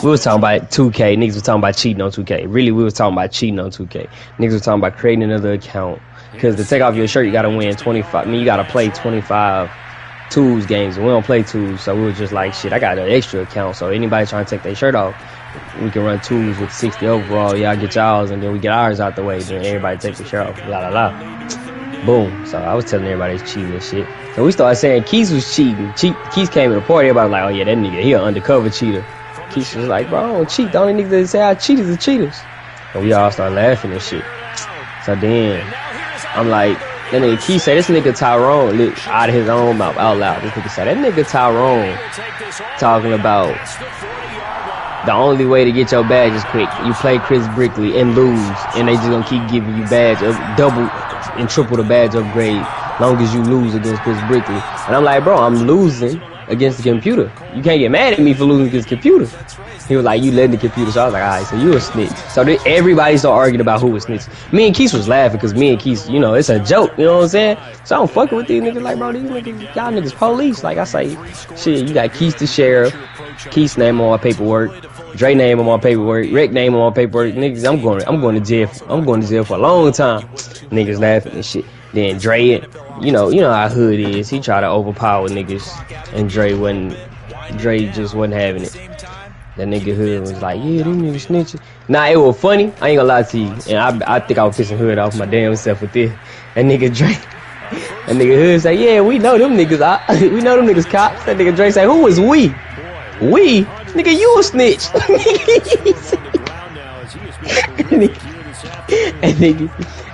we was talking about 2K. Niggas was talking about cheating on 2K. Really, we was talking about cheating on 2K. Niggas was talking about creating another account. Because to take off your shirt, you gotta win 25. I mean, you gotta play 25 twos games. And we don't play twos. So we was just like, shit, I got an extra account. So anybody trying to take their shirt off, we can run twos with 60 overall. Y'all get y'all's, and then we get ours out the way. Then everybody take their shirt off. La la la. Boom. So I was telling everybody he's cheating and shit. So we started saying Keith was cheating. Keith came to the party. Everybody was like, oh yeah, that nigga, he an undercover cheater. Keith was like, bro, I don't cheat. The only niggas that say I cheat is the cheaters. And we all started laughing and shit. So then I'm like, that nigga Keith say, this nigga Tyrone, look, out of his own mouth, out loud. This nigga say, that nigga Tyrone talking about the only way to get your badge is quick. You play Chris Brickley and lose, and they just gonna keep giving you badge of double and triple the badge upgrade long as you lose against Chris Brickley. And I'm like, bro, I'm losing against the computer. You can't get mad at me for losing against the computer. He was like, you letting the computer. So I was like, alright, so you a snitch. So everybody started arguing about who was snitching. Me and Keith was laughing because me and Keith, you know, it's a joke, you know what I'm saying? So I'm fucking with these niggas like, bro, these niggas, y'all niggas police. Like I say, shit, you got Keith the sheriff, Keith's name on my paperwork, Dre name on my paperwork, Rick name on my paperwork. Niggas, I'm going to jail. I'm going to jail for a long time. Niggas laughing and shit. Then Dre, you know how Hood is. He tried to overpower niggas, and Dre just wasn't having it. That nigga Hood was like, yeah, them niggas snitching. Nah, it was funny. I ain't gonna lie to you. And I think I was pissing Hood off my damn self with this. That nigga Dre, that nigga Hood say, yeah, we know them niggas. We know them niggas cops. That nigga Dre say, who is we? We? Nigga, you a snitch.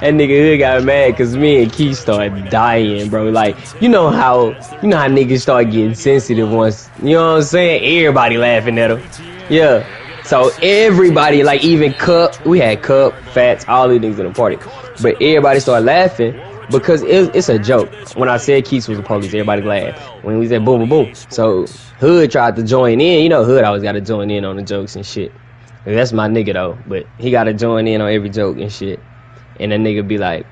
And nigga Hood got mad because me and Keith started dying, bro. Like, you know how niggas start getting sensitive once, you know what I'm saying? Everybody laughing at him. Yeah. So everybody, like even Cup, we had Cup, Fats, all these niggas in the party. But everybody started laughing because it's a joke. When I said Keith was the police, everybody laughed. When we said boom, boom, boom. So Hood tried to join in. You know Hood always got to join in on the jokes and shit. That's my nigga though, but he got to join in on every joke and shit. And that nigga be like,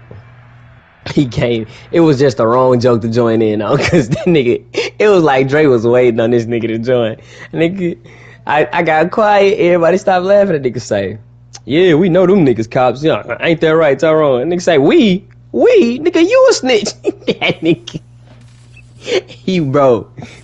it was just the wrong joke to join in on, cause that nigga, it was like Dre was waiting on this nigga to join. Nigga, I got quiet, everybody stopped laughing. That nigga say, yeah, we know them niggas cops. Yeah, ain't that right, Tyrone? And nigga say, we, nigga, you a snitch. That nigga,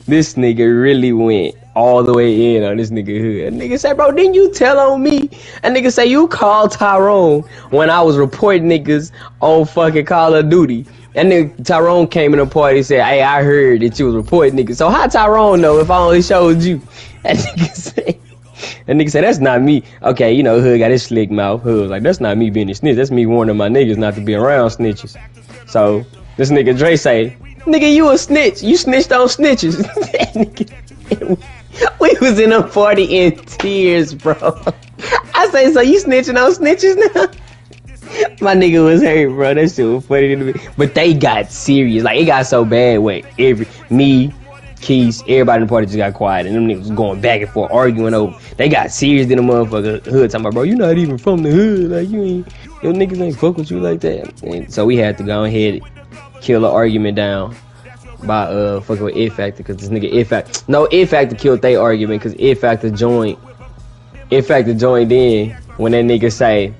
this nigga really went all the way in on this nigga Hood. And nigga say, bro, didn't you tell on me? And nigga say, you called Tyrone when I was reporting niggas on fucking Call of Duty. And nigga Tyrone came in the party and said, hey, I heard that you was reporting niggas. So how Tyrone know if I only showed you? And nigga say, that's not me. Okay, you know, Hood got his slick mouth. Hood was like, that's not me being a snitch. That's me warning my niggas not to be around snitches. So this nigga Dre say, nigga, you a snitch. You snitched on snitches. We was in a party in tears, bro. I say, so you snitching on snitches now? My nigga was hurt, bro. That shit was funny to me. But they got serious. Like, it got so bad where me, Keith, everybody in the party just got quiet. And them niggas was going back and forth, arguing over. They got serious in the motherfucker Hood. Talking about, bro, you not even from the hood. Like, your niggas ain't fuck with you like that. And so we had to go ahead and kill the argument down by fucking with It Factor, because this nigga It Factor killed they argument because It Factor joined in when that nigga say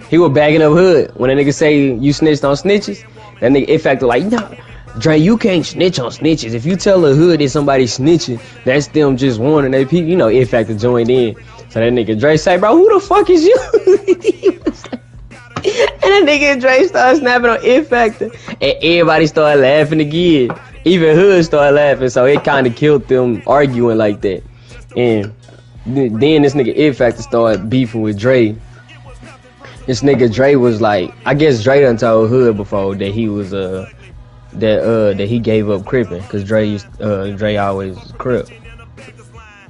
he was bagging up Hood. When that nigga say you snitched on snitches, that nigga It Factor like, no, Dre, you can't snitch on snitches. If you tell a Hood that somebody snitching, that's them just warning they people. You know, It Factor joined in. So that nigga Dre say, bro, who the fuck is you? And that nigga Dre started snapping on It Factor, and everybody started laughing again. Even Hood started laughing, so it kind of killed them arguing like that. And then this nigga It Factor started beefing with Dre. This nigga Dre was like, I guess Dre done told Hood before that he was that he gave up cripping, cause Dre always crip.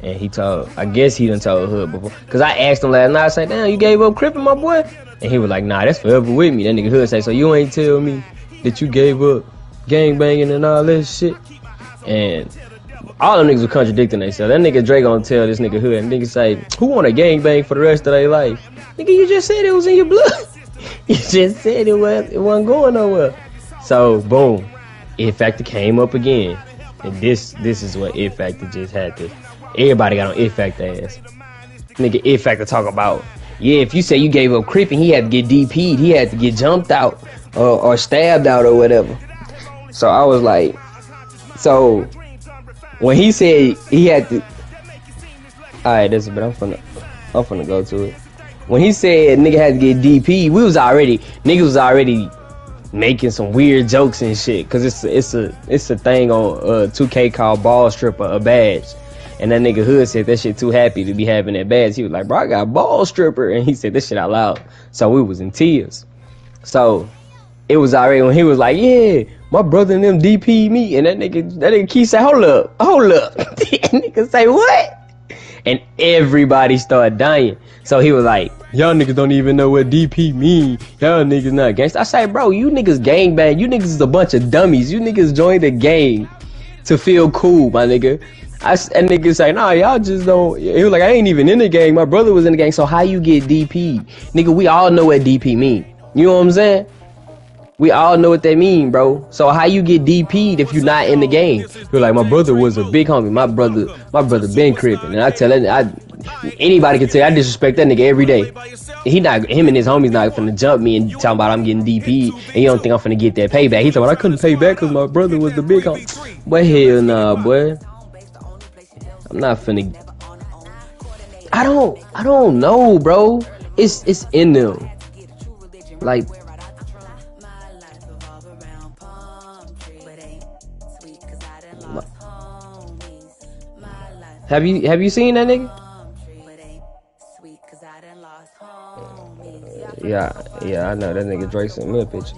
And I guess he done told Hood before, cause I asked him last night, I said, damn, you gave up cripping, my boy? And he was like, nah, that's forever with me. That nigga Hood say, so you ain't tell me that you gave up gang banging and all that shit? And all them niggas were contradicting themselves. That nigga Dre gonna tell this nigga Hood, and nigga say, who want a gang bang for the rest of their life? Nigga, you just said it was in your blood. You just said it wasn't going nowhere. So boom, It Factor came up again. And this is what It Factor just had to. Everybody got on It Factor ass. Nigga It Factor talk about, yeah, if you say you gave up cripping, he had to get DP'd. He had to get jumped out or stabbed out or whatever. So I was like, so when he said he had to, alright, that's it, but I'm finna go to it. When he said nigga had to get DP, niggas was already making some weird jokes and shit, cause it's a thing on 2K called Ball Stripper, a badge. And that nigga Hood said that shit too happy to be having that badge. He was like, bro, I got Ball Stripper. And he said this shit out loud. So we was in tears. So it was already when he was like, yeah, my brother and them DP me. And that nigga Keith said, hold up. That nigga say, what? And everybody started dying. So he was like, y'all niggas don't even know what DP mean. Y'all niggas not gangsta. I say, bro, you niggas gangbang. You niggas is a bunch of dummies. You niggas joined the gang to feel cool, my nigga. And niggas say, nah, y'all just don't. He was like, I ain't even in the gang. My brother was in the gang. So how you get DP? Nigga, we all know what DP mean. You know what I'm saying? We all know what that mean, bro. So how you get DP'd if you not in the gang? You're like, my brother was a big homie. My brother been crippin'. And I tell that, anybody can tell I disrespect that nigga every day. Him and his homies not finna jump me and talking about I'm getting DP'd and you don't think I'm finna get that payback. He talking about I couldn't pay back because my brother was the big homie. But hell nah, boy. I'm not finna. I don't know, bro. It's in them. Like, Have you seen that nigga? Yeah, I know that nigga Drake sent me a picture.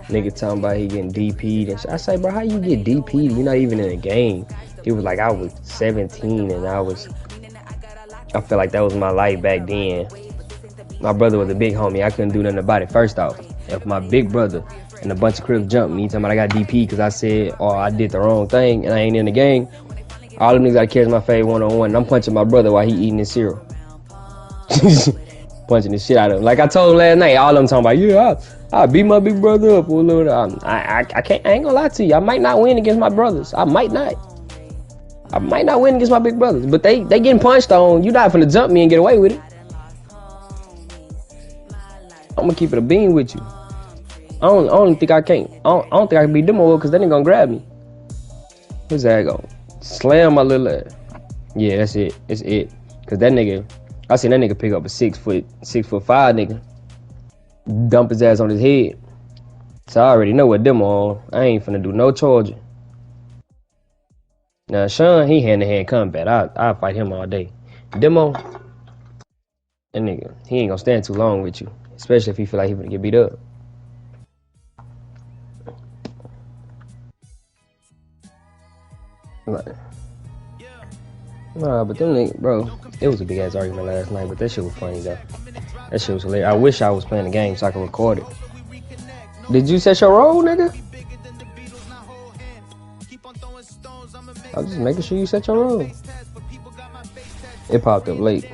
Nigga talking about he getting DP'd and shit. I say, bro, how you get DP'd? You're not even in a game. He was like, I was 17 and I feel like that was my life back then. My brother was a big homie. I couldn't do nothing about it. First off, if my big brother and a bunch of cribs jumped me, talking about I got DP because I said, oh, I did the wrong thing and I ain't in the game, all them niggas gotta catch my fade one-on-one and I'm punching my brother while he eating his cereal. Punching the shit out of him. Like I told him last night, all of them talking about, yeah, I beat my big brother up. I ain't gonna lie to you. I might not win against my brothers. I might not win against my big brothers. But they getting punched on. You not finna jump me and get away with it. I'm gonna keep it a bean with you. I don't think I can beat them over because they ain't gonna grab me. Where's that go? Slam my little ass. Yeah, that's it. It's it. Cause that nigga, I seen that nigga pick up a 6'5" nigga, dump his ass on his head. So I already know what them on. I ain't finna do no charging. Now Sean, he hand-to-hand combat. I'll fight him all day. Demo, that nigga, he ain't gonna stand too long with you, especially if he feel like he finna get beat up. Nah, but them niggas, bro, it was a big ass argument last night, but that shit was funny though. That shit was hilarious. I wish I was playing the game so I could record it. Did you set your role, nigga? I was just making sure you set your role. It popped up late.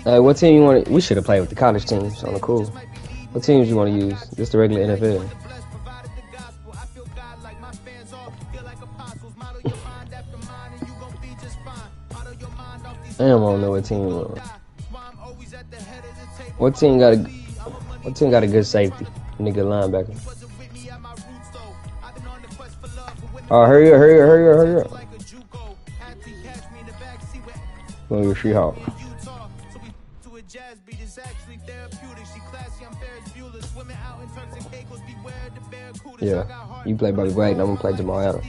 What team you want? We should have played with the college teams on the cool. What teams you want to use? Just the regular NFL. Damn, I don't know what team. What team got a good safety? Nigga linebacker. Hurry up. Go to She-Hulk. Yeah, you play Bobby Wagner, I'm gonna play Jamal Adams.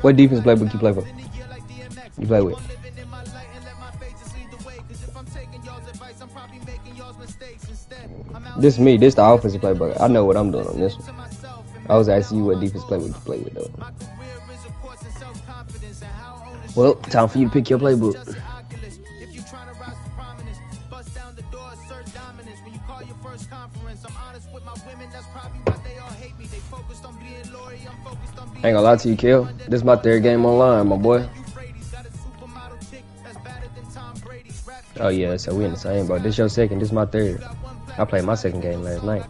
What defense playbook you play for? You play with? This me. This the offensive playbook. I know what I'm doing on this one. I was asking you what defense playbook you play with though. Well, time for you to pick your playbook. I ain't gonna lie to you, Kel. This is my third game online, my boy. Oh yeah, so we in the same boat. This your second, this is my third. I played my second game last night.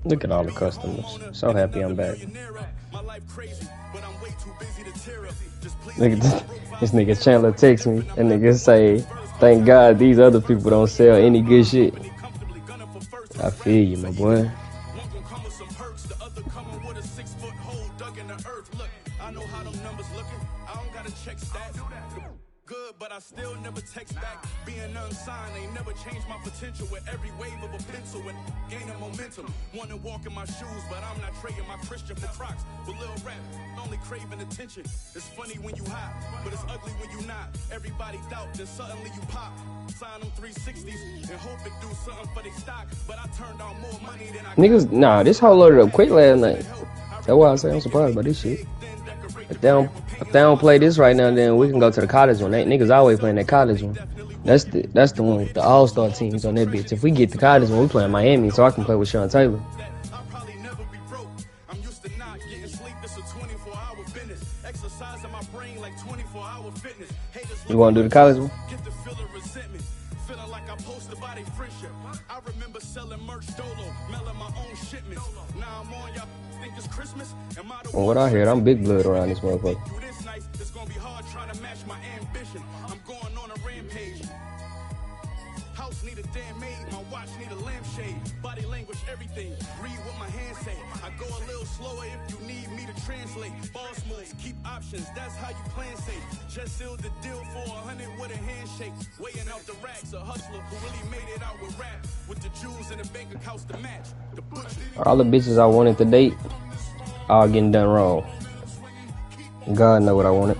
Look at all the customers. So happy I'm back. Look at this nigga Chandler text me and nigga say, thank God these other people don't sell any good shit. I feel you, my boy. But I still never text back. Being unsigned ain't never changed my potential. With every wave of a pencil and gaining momentum. Wanna walk in my shoes, but I'm not trading my Christian for Crocs. With Lil Rap, only craving attention. It's funny when you hot, but it's ugly when you not. Everybody doubt, then suddenly you pop. Sign them 360s and hope it do something for their stock. But I turned on more money than I niggas, nah, this whole loaded up quick last night. That's why I say I'm surprised by this shit. If they don't play this right now, then we can go to the college one. Niggas always playing that college one. That's the one with the all-star teams on that bitch. If we get the college one, we playing Miami, so I can play with Sean Taylor. You want to do the college one? From what I heard, I'm big blood around this motherfucker. It's gonna be hard trying to match my ambition. I'm going on a rampage. House need a damn maid, my watch need a lampshade. Body language, everything. Read what my hands say. I go a little slower if you need me to translate. Boss moves, keep options, that's how you plan safe. Just sealed the deal for 100 with a handshake. Weighing out the racks, a hustler who really made it out with rap. With the jewels in the bank accounts to match. All the bitches I wanted to date, all getting done wrong. God know what I wanted.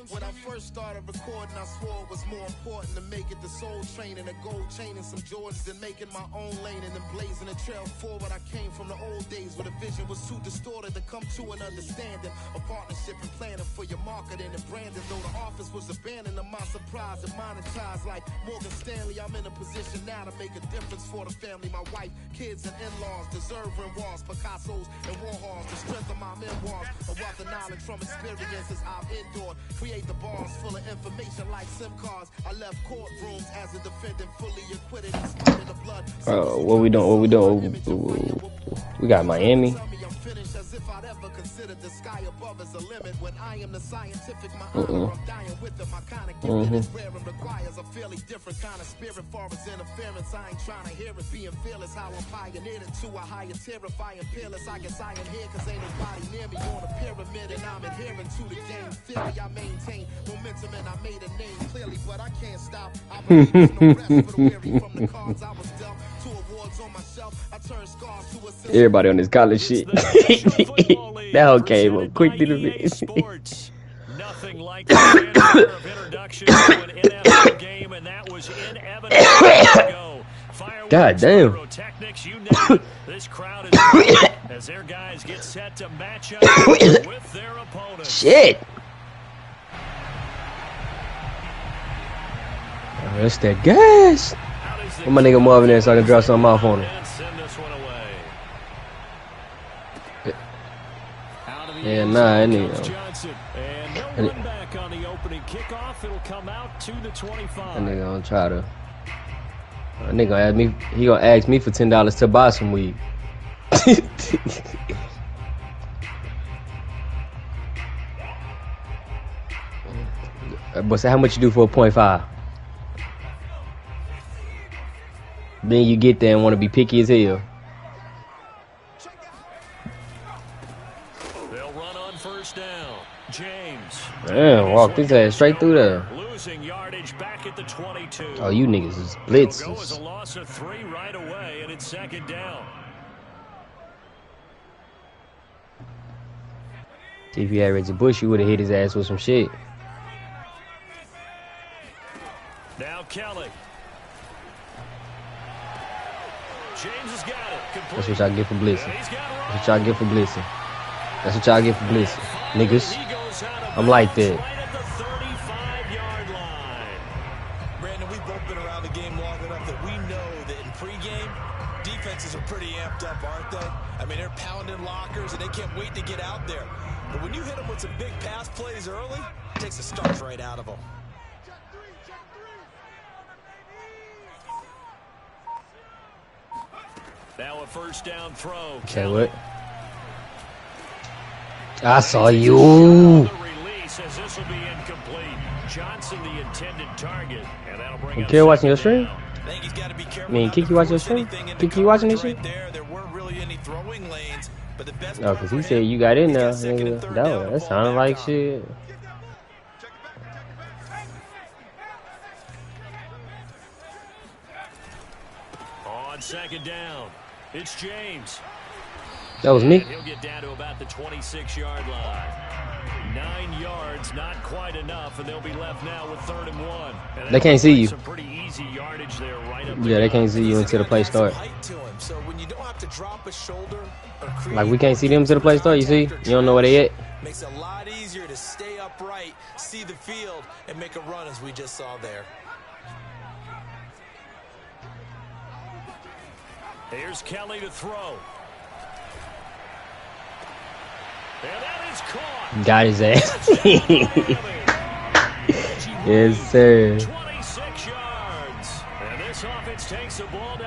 When I first started recording, I swore it was more important to make it the soul train and a gold chain and some Jordans than making my own lane and then blazing a trail forward. I came from the old days where the vision was too distorted to come to an understanding. A partnership and planning for your marketing and branding. Though the office was abandoned, to my surprise and monetized like Morgan Stanley. I'm in a position now to make a difference for the family. My wife, kids, and in-laws deserve walls, Picasso's, and Warhols. The strength of my memoirs, a wealth of knowledge from experiences I've endured. Create the bars full of information like SIM cards. I left courtrooms as a defendant, fully acquitted in spite of the blood. What we doing? What we doing? We got Miami. As if I'd ever considered the sky above as a limit. When I am the scientific, my honor, I'm dying with it. My kind of gift is rare and requires a fairly different kind of spirit. Far as interference, I ain't trying to hear it. Being fearless, how I'm pioneered it to a higher terrifying peerless. I guess I am here cause ain't nobody near me on a pyramid, and I'm adhering to the game theory. I maintain momentum and I made a name clearly, but I can't stop. I believe there's no rest for the weary from the cards I was dealt. Two awards on my shelf, I turned scars to a everybody on this college shit. That whole came up quick to the bit. Nothing like the manner of introduction to an NFL game, and that was inevitable. God damn. Pyrotechnics, you know, this crowd is as their guys get set to match up with their opponents. Shit. Oh, that's that gas. Put my nigga Marvin there so I can drop something off on him. Yeah, nah, I need and no run back on the opening kickoff. It'll come out to the 25. That nigga gonna try to. That nigga gonna ask me. He gonna ask me for $10 to buy some weed. But say how much you do for a 0.5? Then you get there and want to be picky as hell. They'll run on first down. James. Man, walk this ass straight through there. Losing yardage back at the 22. Oh, you niggas is Go as a blitzes. loss of 3 right away, and it's second down. If you had Reggie Bush, you would have hit his ass with some shit. Now Kelly. James has got it. Complete. That's what y'all get for blitzing. And he's got it That's what y'all get for blitzing. That's what y'all get for blitzing. Niggas, He goes out of I'm like bounds that. right at the 35-yard line. Brandon, we've both been around the game long enough that we know that in pregame, defenses are pretty amped up, aren't they? I mean, they're pounding lockers, and they can't wait to get out there. But when you hit them with some big pass plays early, it takes the starch right out of them. Now a first down throw. Okay, what? I saw you. The release as this will be incomplete. Johnson the intended target, and that'll bring up Kid watching your stream? I think he's got to be careful. I mean, Kiki watch your stream? Kiki watching this shit? There weren't really any throwing lanes, but the best No, because he said you got in there. Nigga. That sounded like shit. On second down, it's James. That was me. And he'll get down to about the 26-yard line. 9 yards, not quite enough, and they'll be left now with 3rd and 1. And They can't see you. Some pretty easy yardage there right up Yeah, they can't see you until the play start. So when you don't have to drop a shoulder or Like we can't see them until the play start. You see? You don't know where they at. makes it a lot easier to stay upright, see the field, and make a run as we just saw there. Here's Kelly to throw. And that is caught. Got his ass. Yes, sir. 26 yards.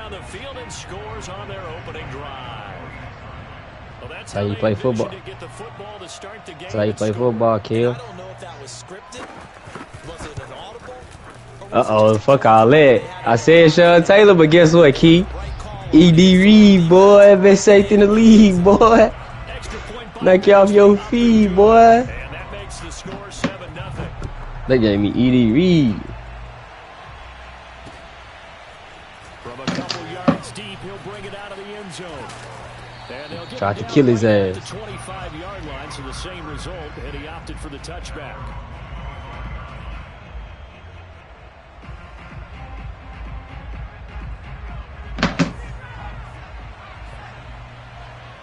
down the field and scores on their opening drive. Well, that's how you play football. That's how you play football, Kill. I don't know if that was scripted. Was it an audible? Fuck all that. I said Sean Taylor, but guess what, Key? E.D. Reed, boy, best safety in the league, boy. Knock you off your feet, boy. And that makes the score 7-0. They gave me E.D. Reed. From a couple yards deep, he'll bring it out of the end zone. And they'll get Tried to kill his ass. The 25-yard line, so the same result, and he opted for the touchback.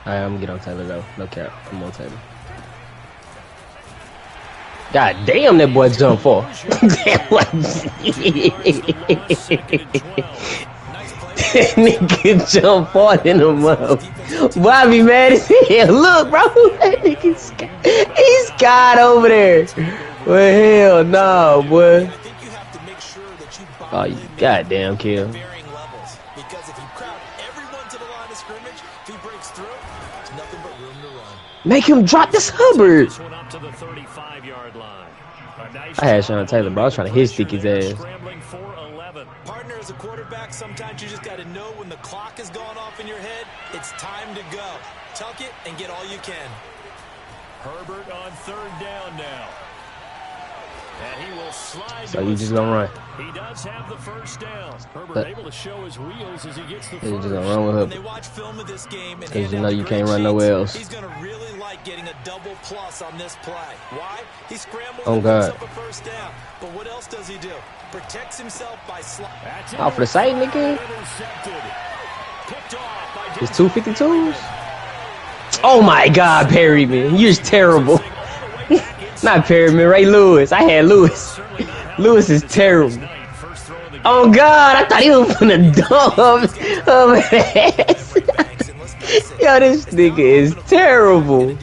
Alright, I'm gonna get on Taylor though. No cap. I'm on Taylor. God damn, that boy jumped far. That nigga jumped far in the mouth. Boy, I be mad as hell. Look, bro. That nigga's he's got over there. Well, hell no, boy. Oh, you goddamn kill. Make him drop this Hubbard. I had Sean Taylor, bro. I was trying to hit stick his ass. Partner, as a quarterback, sometimes you just got to know when the clock has gone off in your head, it's time to go. Tuck it and get all you can. Herbert on third down now. And he will slide. So you just gonna run. He does have the first down. Herbert able to show his wheels as he gets the first. You just gonna run with They watch film of this game and because you know you can't run nowhere else. He's gonna really like getting a double plus on this play. Why? He scrambles and picks up a first down. But what else does he do? Protects himself by sliding. Off for the side, nigga. It's 252s. Oh my God, Perryman, you're terrible. Not Perryman, Ray Lewis. I had Lewis. Lewis is terrible. Oh God, I thought he was gonna dump of ass. Yo, this nigga is terrible.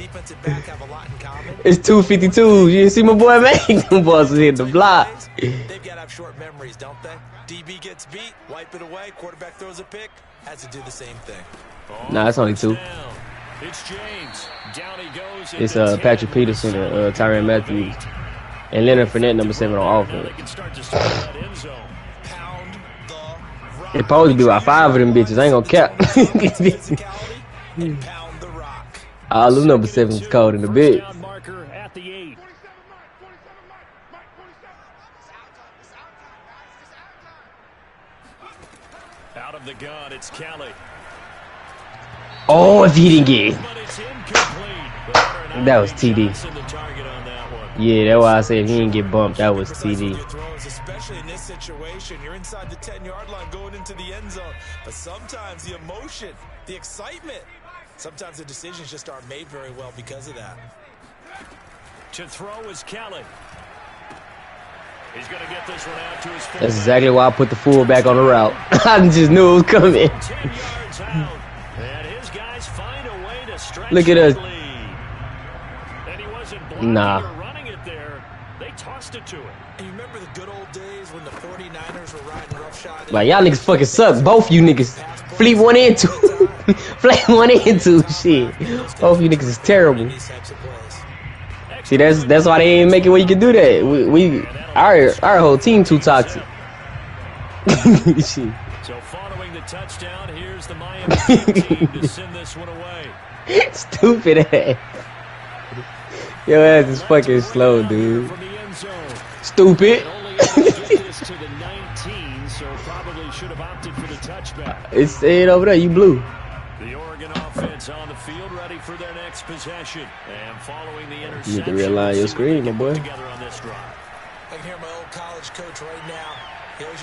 It's 252s. You see my boy make them balls hit the block. They've got to have short memories, don't they? DB gets beat, wipe it away. Quarterback throws a pick, has to do the same thing. Nah, it's only 2. It's James. Down he goes. It's Patrick Peterson and Tyrann Matthews and Leonard Fournette, number 7 on offense. It's supposed to be about 5 of them bitches. I ain't gonna cap. All them number 7's cold in the bit. Out of the gun, it's Kelly. Oh, if he didn't get it. That was TD. Yeah, that's why I said if he didn't get bumped, that was TD. Especially in this situation, you're inside the 10-yard line going into the end zone. But sometimes the emotion, the excitement, sometimes the decisions just aren't made very well because of that. To throw is Kelly. He's going to get this one out to his fullback. That's exactly why I put the fullback on the route. I just knew it was coming. 10 yards out. And his guys find a way to stretch. Look at us. And he wasn't blocking or running it there. They tossed it to him. And you remember the good old days when the 49ers were riding roughshod? Like, y'all niggas fucking suck. Both you niggas. Fleet 1 and 2. Fleet 1 and 2. Shit. Both you niggas is terrible. See, that's why they ain't make it where you can do that. Our whole team too toxic. So following the touchdown, here's the Miami team to send this one away. Stupid ass. Your ass is fucking slow, dude. Stupid. It's staying over there. You blew. The Oregon offense on the field, ready for their next possession. And following the interception, you need to realign your screen, my boy. I can hear my old college coach right now.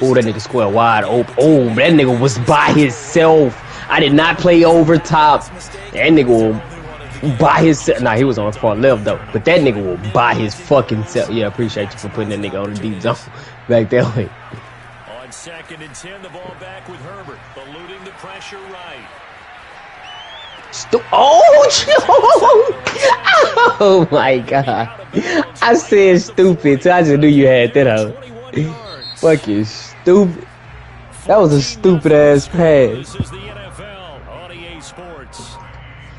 Oh, that nigga square wide open. Oh, that nigga was by himself. I did not play over top. That nigga will by himself. Nah, he was on far left though. But that nigga will by his fucking self. Yeah, appreciate you for putting that nigga on the deep zone back that way. On 2nd and 10, the ball back with Herbert, eluding the pressure right. Oh my God. I said stupid, so I just knew you had that out. Fucking stupid. That was a stupid ass pass. This is the NFL on EA Sports.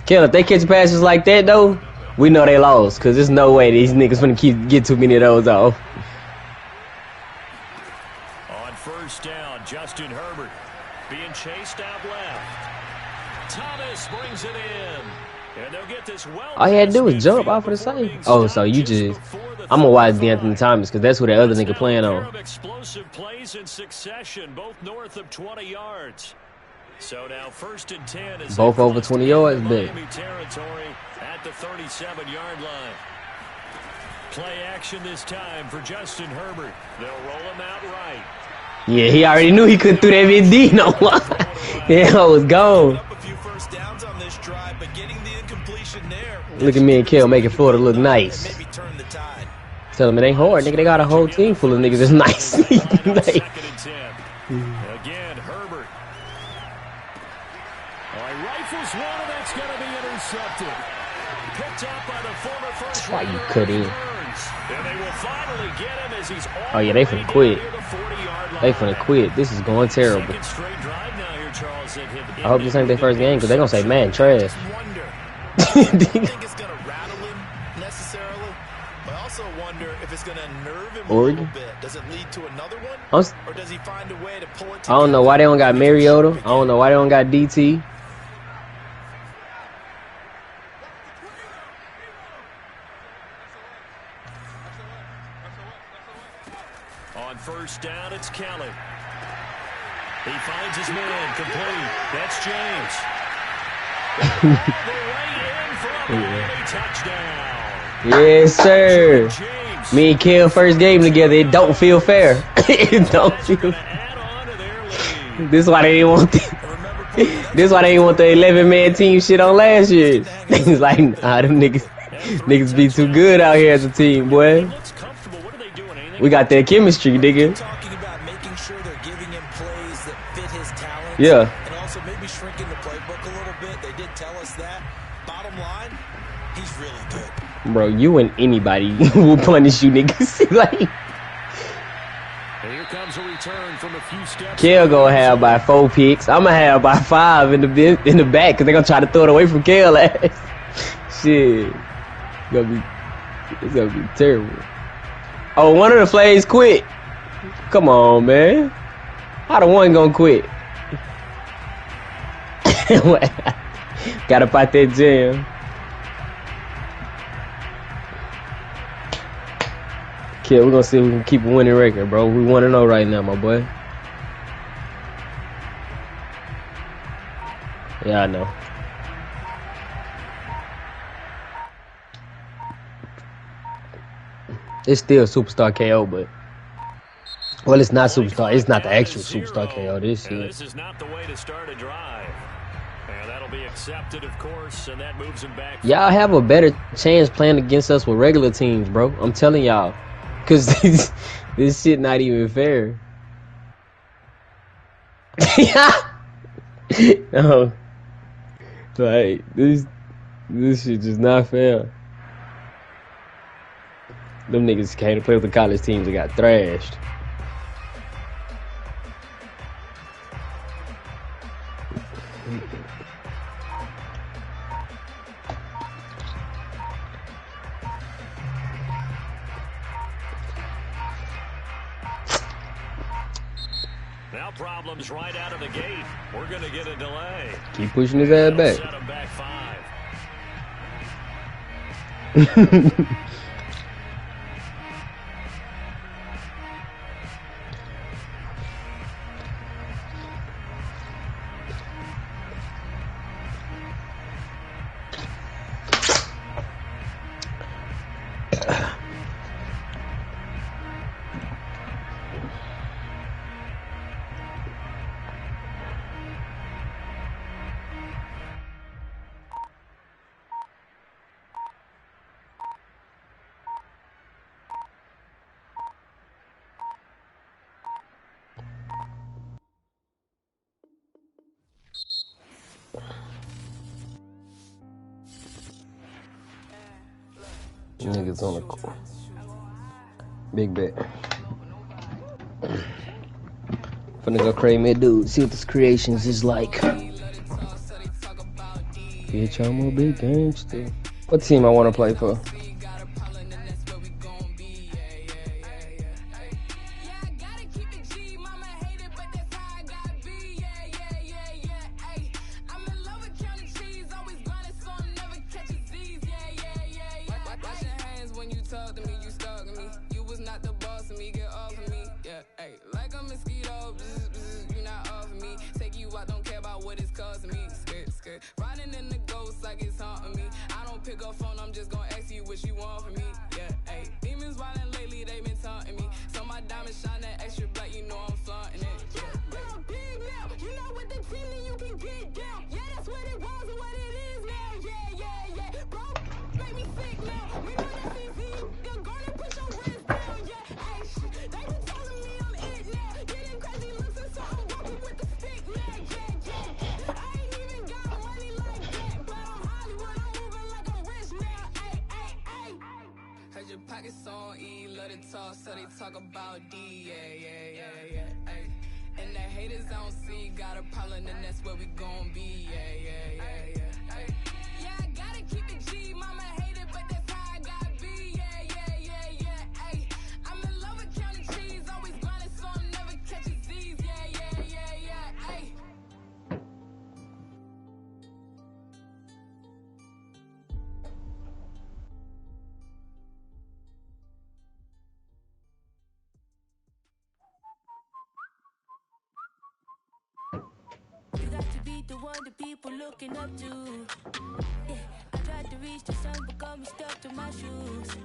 Kill, if they catch passes like that though, we know they lost. Cause there's no way these niggas gonna get too many of those off. On first down, Justin Herbert being chased out left. Thomas brings it in. And they'll get this well. All he had to do was jump off of the side. Oh, so you just... I'm gonna watch D'Anthony Thomas because that's what that other nigga playing on. Explosive plays in succession, both north of 20 yards. So now first and 10 is both over 20 yards, big. Territory at the 37-yard line. Play action this time for Justin Herbert. They'll roll him out right. Yeah, he already knew he couldn't throw that VD no more. Yeah, I was gone. Look at me and Kel making Florida look nice. Tell them it ain't hard, nigga. They got a whole team full of niggas that's nice. Again, Herbert. Rifles one, and that's going to be intercepted. Picked up by the former first why you cut in. And they will finally get him as he's oh yeah, they finna quit. They finna quit. This is going terrible. I hope this ain't their first game because they're gonna say, man, trash. I think it's gonna rattle him necessarily, but I also wonder if it's gonna nerve him a little bit. Does it lead to another one, or does he find a way to pull it together? I don't know why they don't got Mariota. I don't know why they don't got DT. On first down, it's Kelly. He finds his man complete. That's James. Yes, sir. Me and Kel first game together. It don't feel fair. It don't feel. This is why they didn't want. This is why they didn't want the 11-man team shit on last year. It's like, nah, them niggas be too good out here as a team, boy. We got that chemistry, nigga. Talking about making sure they're giving him plays that fit his talent. Yeah. And also maybe shrinking the playbook a little bit. They did tell us that. Bottom line, he's really good. Bro, you and anybody will punish you, niggas. Like, here comes a return from a few steps. Kel gonna have by 4 picks. I'm gonna have by 5 in the back because they're gonna try to throw it away from Kel ass. Shit. It's gonna be terrible. Oh, one of the flags quit. Come on, man. How the one gonna quit? Gotta fight that jam. Kid, we're gonna see if we can keep a winning record, bro. We 1-0 right now, my boy. Yeah, I know. It's still Superstar KO, but well, it's not Superstar. It's not the actual Superstar KO. This is not the way to start a drive. And that'll be accepted, of course, and that moves him back. Y'all have a better chance playing against us with regular teams, bro. I'm telling y'all, cause this shit not even fair. No, like this shit just not fair. Them niggas came to play with the college teams and got thrashed. Now problems right out of the gate. We're going to get a delay. Keep pushing his ass back. Set him back 5. Niggas on the court. Big bet. Finna go create me a dude. See what this creations is like. Bitch, I'm a big gangster. What team I want to play for? Riding in the ghost like it's haunting me. I don't pick up phone, I'm just gonna ask you what you want from me. Yeah, ayy. Demons wildin' lately, they been taunting me. So my diamonds shine that extra black, you know I'm flaunting it. Yeah, yeah. Big now, you know what the team and you can get down. Yeah, that's what it was and what it is now. Yeah, yeah, yeah. Bro, make me sick now. We know that's easy. You're gonna put your wrist down. Yeah, ayy, shit. They been telling me I'm it now. Getting crazy looks and so I'm walking with the stick now. Yeah, yeah. I ain't even got money like that, but I'm Hollywood. I'm moving like I'm rich now. Ayy, ayy, ayy. Heard your pockets on E, love to talk, so they talk about D. Yeah, yeah, yeah, yeah. Ayy. And the haters I don't see got a problem, and that's where we gon' be. Yeah, yeah, yeah, yeah. Ayy. Yeah, I gotta keep it G. Mama hate it, but that's how I gotta be. Yeah, yeah, yeah, yeah. Ayy. I'm in love with counting cheese, always grinding, so I'm never catching Z's. Yeah, yeah, yeah, yeah. Ayy. You got to be the one the people looking up to. Yeah, I tried to reach the sun, but got me stuck to my shoes.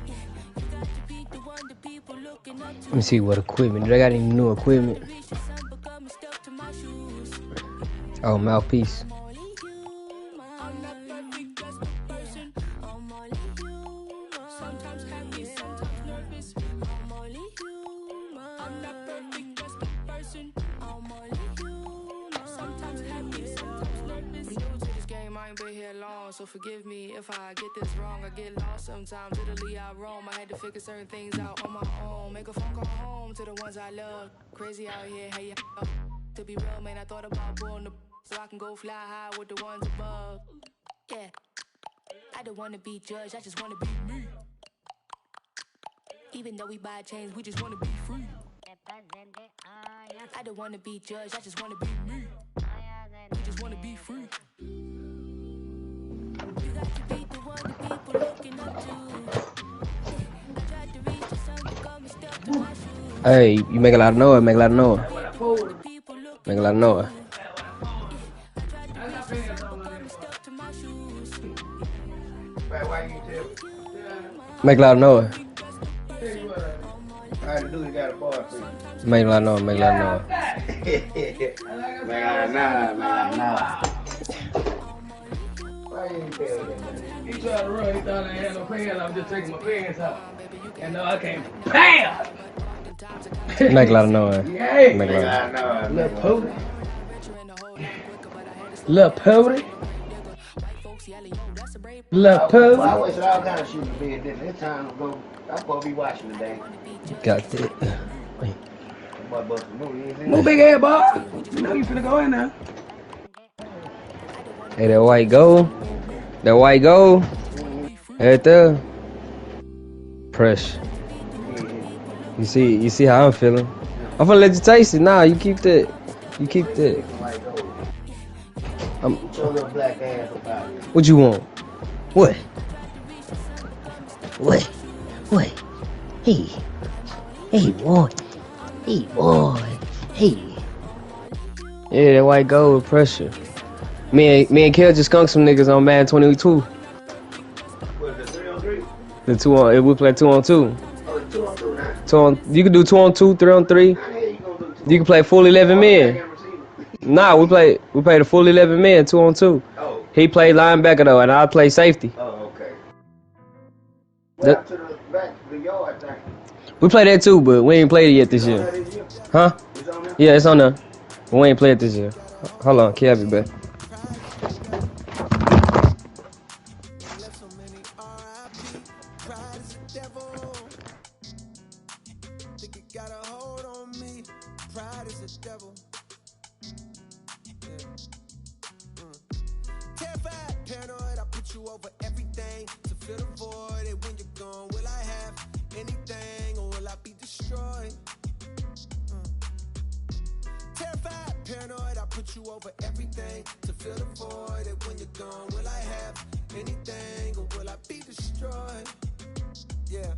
Yeah, you got to be the one the people looking up to. Let me see what equipment. Do I got any new equipment? Reach the sun, but got me stuck to my shoes. Oh, mouthpiece. I'm only human. I'm not perfect, just a person. I'm only human. Sometimes happy, sometimes nervous. I'm only human. I'm not perfect, just a person. I'm only human. Sometimes happy, sometimes nervous. I'm new to this game, I ain't been here long, so forgive me if I get this wrong. I get lost sometimes, literally I roam. I had to figure certain things out on my own. Make a phone call home to the ones I love. Crazy out here, hey, yeah. To be real, man, I thought about pulling the so I can go fly high with the ones above. Yeah, I don't wanna be judged, I just wanna be me. Even though we buy chains, we just wanna be free. I don't wanna be judged, I just wanna be me. We just wanna be free. You got to be the one the people looking up to. I tried to reach the sun, but got me stuck to my shoes. Hey, you make a lot of noise. Make a lot of noise. Make a lot of noise. Make a lot of noise. Make a lot of noise. Make a lot of noise. Make a lot of noise. He tried to run, he thought I had no pants, I was just taking my pants off. And no, I can't. BAM! Make a lot of noise. Yeah. Make a lot of noise. Little pooty. Little pooty. Little pooty. I wasted all kind of shooting the bed. This time I'm supposed to be watching today. Got that. Move big head, boy. You know you finna go in there. Hey, that white gold. That white gold. Right there. Pressure. You see how I'm feeling. I'm finna let you taste it. Nah, you keep that. You keep that. What you want? What? What? What? Hey. Hey, boy. Hey, boy. Hey. Yeah, that white gold pressure. Me and Kel just skunked some niggas on Madden 22. What is it, 3-on-3? The 2-on, if we play 2-on-2. Oh, it's 2-on-2 now. 2-on, you can do 2-on-2, 3-on-3. You can play full 11 men. Nah, we play the full 11 men, 2-on-2. Oh. He played linebacker though, and I play safety. Oh, okay. Back to the yard thing. We play that too, but we ain't played it yet this year. Huh? It's on there? Yeah, it's on there. But we ain't played it this year. Hold on, Kevin, back. Pride is the devil. Yeah. Terrified, paranoid, I put you over everything to fill the void. And when you're gone, will I have anything or will I be destroyed? Terrified, paranoid, I put you over everything to fill the void. And when you're gone, will I have anything or will I be destroyed? Yeah.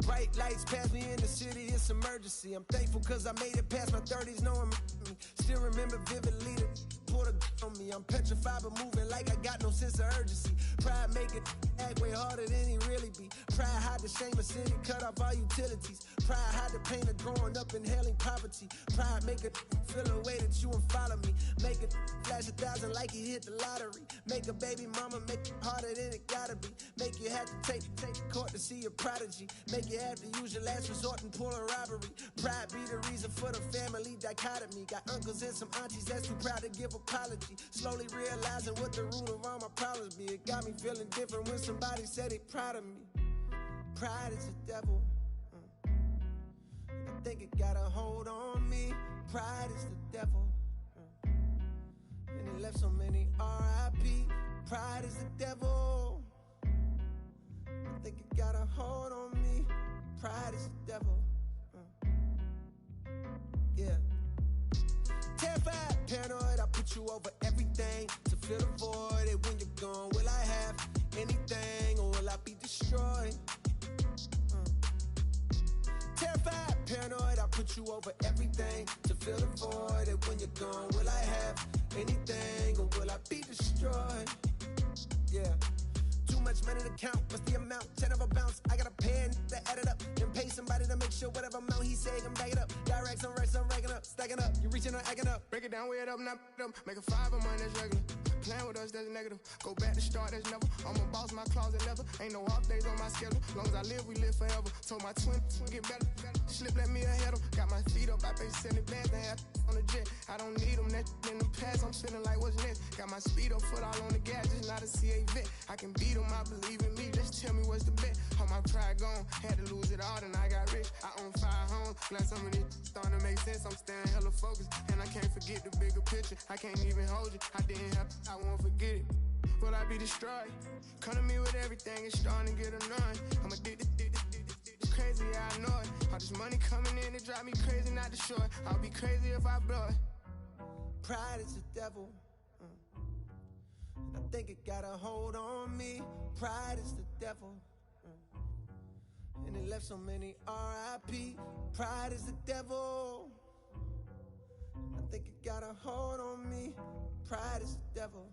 Bright lights pass me in the city, it's emergency. I'm thankful cause I made it past my 30s, no one me. Still remember vividly the pulled a gun on me. I'm petrified but moving like I got no sense of urgency. Pride make it act way harder than he really be. Pride hide the shame of city, cut off all utilities. Pride hide the pain of growing up in hailing poverty. Pride make it feel a way that you won't follow me. Make it flash 1,000 like he hit the lottery. Make a baby mama make it harder than it gotta be. Make you have to take to court to see a prodigy. Make you have to use your last resort and pull a robbery. Pride be the reason for the family dichotomy. Got uncles and some aunties that's too proud to give apology. Slowly realizing what the root of all my problems be. It got me feeling different when somebody said they proud of me. Pride is the devil. I think it got a hold on me. Pride is the devil. And it left so many R.I.P. Pride is the devil. I think it got a hold on me. Pride is the devil. Yeah. Terrified, paranoid, I put you over everything to fill the void. And when you're gone, will I have anything or will I be destroyed? Terrified, paranoid, I put you over everything to fill the void. And when you're gone, will I have anything or will I be destroyed? Yeah. Too much money to count, what's the amount? 10 of a bounce, I gotta pay and to add it up. Then pay somebody to make sure whatever amount he say, I'm back it up. Directs, I'm racking up, stacking up. You reaching or acting up. Break it down, weigh it up, not up. Make a 5 of mine, that's regular. Playing with us, that's negative. Go back to start, that's never. I'm a boss, my closet leather. Ain't no off days on my schedule. Long as I live, we live forever. Told my twin, get better. Slip, let me ahead of. Got my feet up, I pay 70 bands, they have on the jet. I don't need them, that in the past, I'm feeling like what's next. Got my speed up, foot all on the gas, just not a CA vet. I can beat them, I believe in me, just tell me what's the bet. All my pride gone, had to lose it all, then I got rich. I own 5 homes, glad some of this starting to make sense. I'm staying hella focused, and I can't forget the bigger picture. I can't even hold you, I didn't have, I won't forget it. Will I be destroyed? Come to me with everything, it's starting to get annoying. I'm addicted, it's crazy, yeah, I know it. All this money coming in, it drive me crazy, not to short. I'll be crazy if I blow it. Pride is the devil. I think it got a hold on me. Pride is the devil. And it left so many R.I.P. Pride is the devil. I think it got a hold on me. Pride is the devil.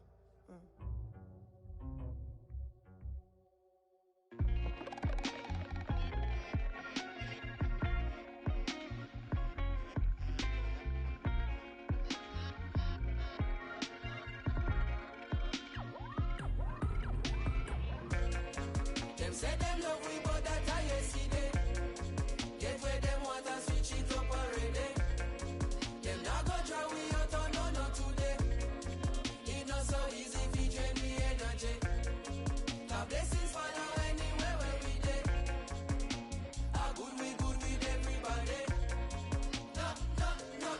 Them say them love we, but that I yesterday. Get where them want and switch it up already. Them not go draw we out on no today. It not so easy if you drain me energy. The blessings follow anywhere where we dey. A good with everybody. No,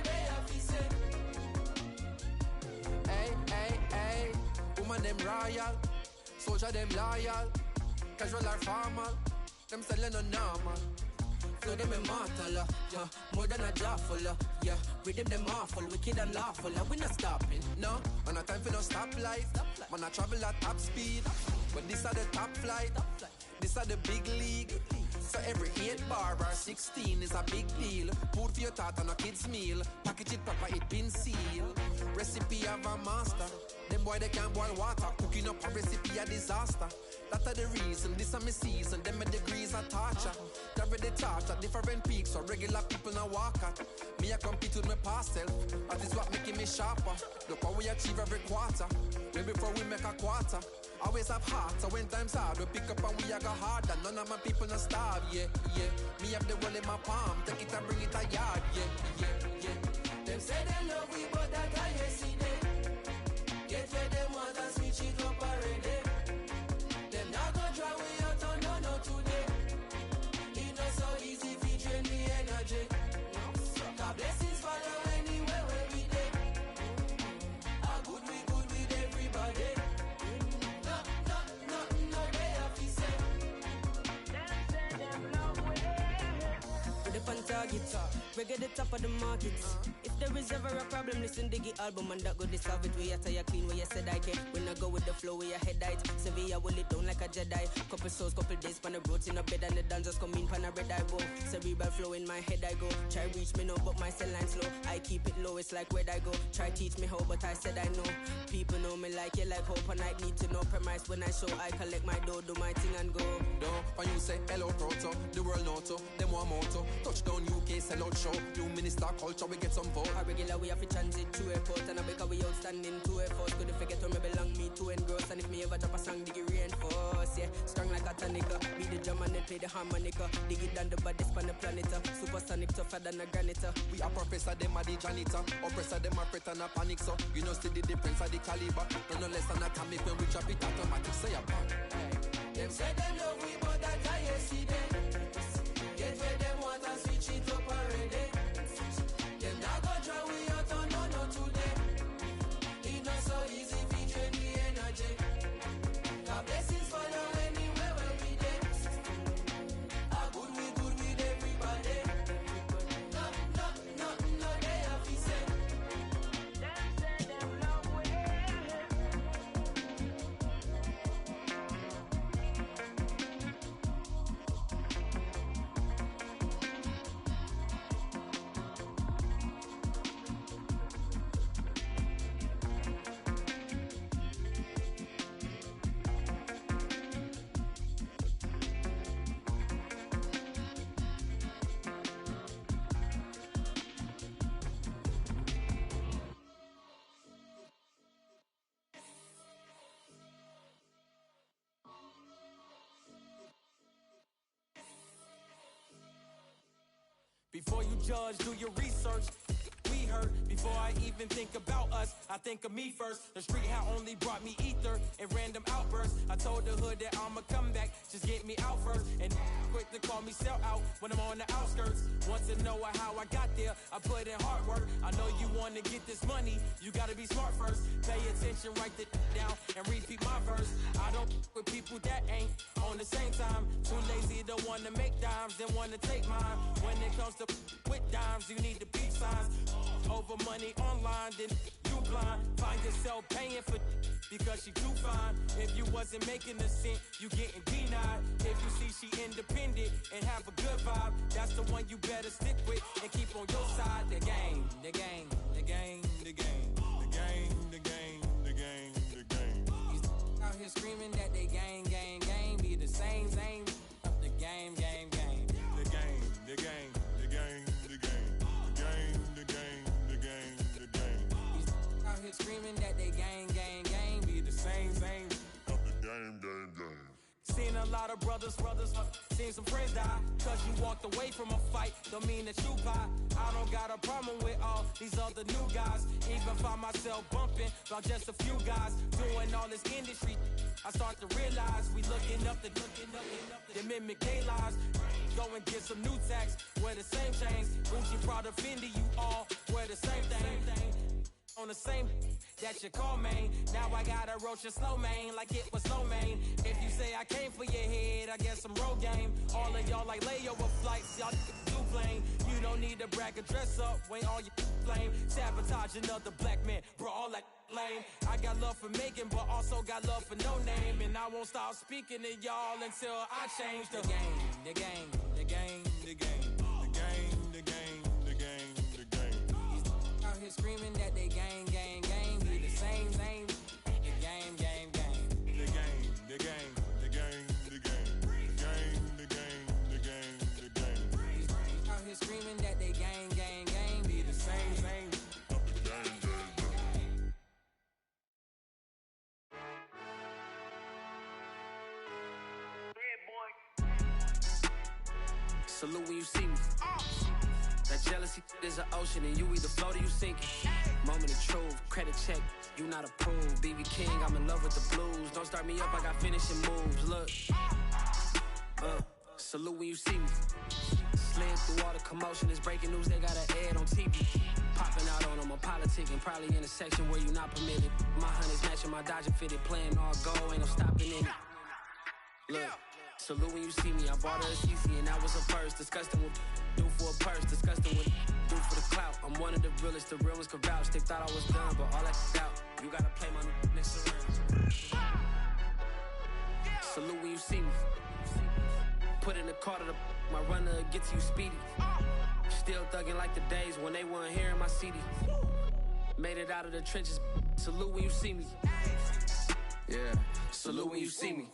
they have to say. Hey, woman them royal, soldier them loyal. Casual or formal, them selling no normal. Flow them immortal, yeah, more than a jawful, yeah. Rhythm them awful, wicked and lawful, we not stopping, no. On a time for no stop light, man I travel at top speed. But this are the top flight, this are the big league. So every 8 bar or 16 is a big deal. Food for your thought on a kid's meal. Package it proper, it been sealed. Recipe of a master. Them boy they can't boil water. Cooking up a recipe a disaster. That's the reason, this is my season. Them my degrees are torture. Carry the torch at different peaks, so regular people now walk at. Me I compete with my past self. That is what making me sharper. Look how we achieve every quarter. Way before we make a quarter. Always have heart, so when times hard, we pick up and we go harder. None of my people not starve, yeah. Me have the world in my palm, take it and bring it a yard, yeah. Them say them love we, but that I yesterday. Get where them want and switch it up already. Them not go draw we out on no today. It not so easy if you drain me energy. God bless dip on target. Reggae the top of the market. If there is ever a problem, listen Diggy album and that go dissolve it. We attire clean, where you said I can. When I go with the flow, where your head height. Sevilla will it down like a Jedi. Couple souls, couple days, pan the roads in a bed and the dancers come in, pan a red eye bow. Cerebral flow in my head I go. Try reach me now, but my cell line slow. I keep it low, it's like where'd I go. Try teach me how, but I said I know. People know me like you like hope, and I need to know premise when I show. I collect my dough, do my thing and go. When you say hello proto, the world noto, them one motto. Touchdown UK, sell out show. New minister culture, we get some vote. A regular we have to transit to airport, and I because we outstanding to airforce. Couldn't forget where me belong, me to engross. And if me ever drop a song, dig it reinforce. Yeah, strong like a tonica. Be the drum and then play the harmonica. Dig it down the baddest on the planet. Supersonic tougher than a granite. We are professor, them are the janitor. Oppressor, them are fret and a panic. So you know see the difference of the caliber. No less than atomic when we drop it automatic. Say a bang. Them say them love we, but that I yesterday. Get where them want and switch it up already. Them not go draw we out on no today. It not so easy to drain the energy. God blessings follow anywhere where we dey. A good with everybody. No, they have to say. Them say them love we. Before you judge, do your research. We hurt before I even think about us. I think of me first. The street had only brought me ether and random outbursts. I told the hood that I'ma come back, just get me out first. And quick to call me sell out when I'm on the outskirts. Want to know how I got there? I put in hard work. I know you want to get this money, you gotta be smart first. Pay attention, write it down and repeat my verse. I don't with people that ain't on the same time. Too lazy to want to make dimes, then want to take mine. When it comes to with dimes, you need the beat signs. Over money online, then you blind. Find yourself paying for because she too fine. If you wasn't making a cent, you getting denied. If you see she independent and have a good vibe, that's the one you better stick with and keep on your side. The game, the game, the game, the game, the game, the game, the game, the game. He's out here screaming that they gang, gang, gang, be the same. The game, game, game, the game, the game, the game, the game, the game, the game, the game, the game. He's out here screaming that they gang, gang, gang, be the same. The game. Seen a lot of brothers, seen some friends die. Cause you walked away from a fight, don't mean that you pie. I don't got a problem with all these other new guys. Even find myself bumping about just a few guys doing all this industry. I start to realize we looking up to mimic their lives. Go and get some new tax, wear the same chains. Gucci, Prada, Fendi, you all wear the same thing. On the same that you call main. Now I gotta roach a slow main like it was slow main. If you say I came for your head, I guess I'm road game. All of y'all like layover flights, y'all do plane. You don't need to brag or dress up when all you flame. Sabotage another black man, bro, all that lame. I got love for Megan, but also got love for no name. And I won't stop speaking to y'all until I change the game. The game, the game, the game, the game, the game, the game, the game. Out here screaming that they gang, gang, gang, be the same. The game, game, game. The game, the game, the game, the game, the game, the game, the game, the game. Out here screaming that they gang, gang, gang, be the same. Salute when you see me. That jealousy is an ocean and you either float or you sink it. Moment of truth, credit check, you not approved. BB King, I'm in love with the blues. Don't start me up, I got finishing moves. Look, salute when you see me. Slid through all the commotion, it's breaking news, they got an ad on TV. Popping out on them, I'm politicking, probably in a section where you not permitted. My honey's matching my Dodger fitted, playing all go, ain't no stopping in it. Look. Salute when you see me, I bought her a CC and that was a purse. Disgusting with do for a purse. Disgusting when do for the clout. I'm one of the realest, the real ones can vouch. They thought I was done, but all that doubt. You gotta play my next around. Salute when you see me. Put in the car to my runner get to you speedy. Still thugging like the days when they weren't hearing my CD. Made it out of the trenches. Salute when you see me. Yeah, salute when you see me.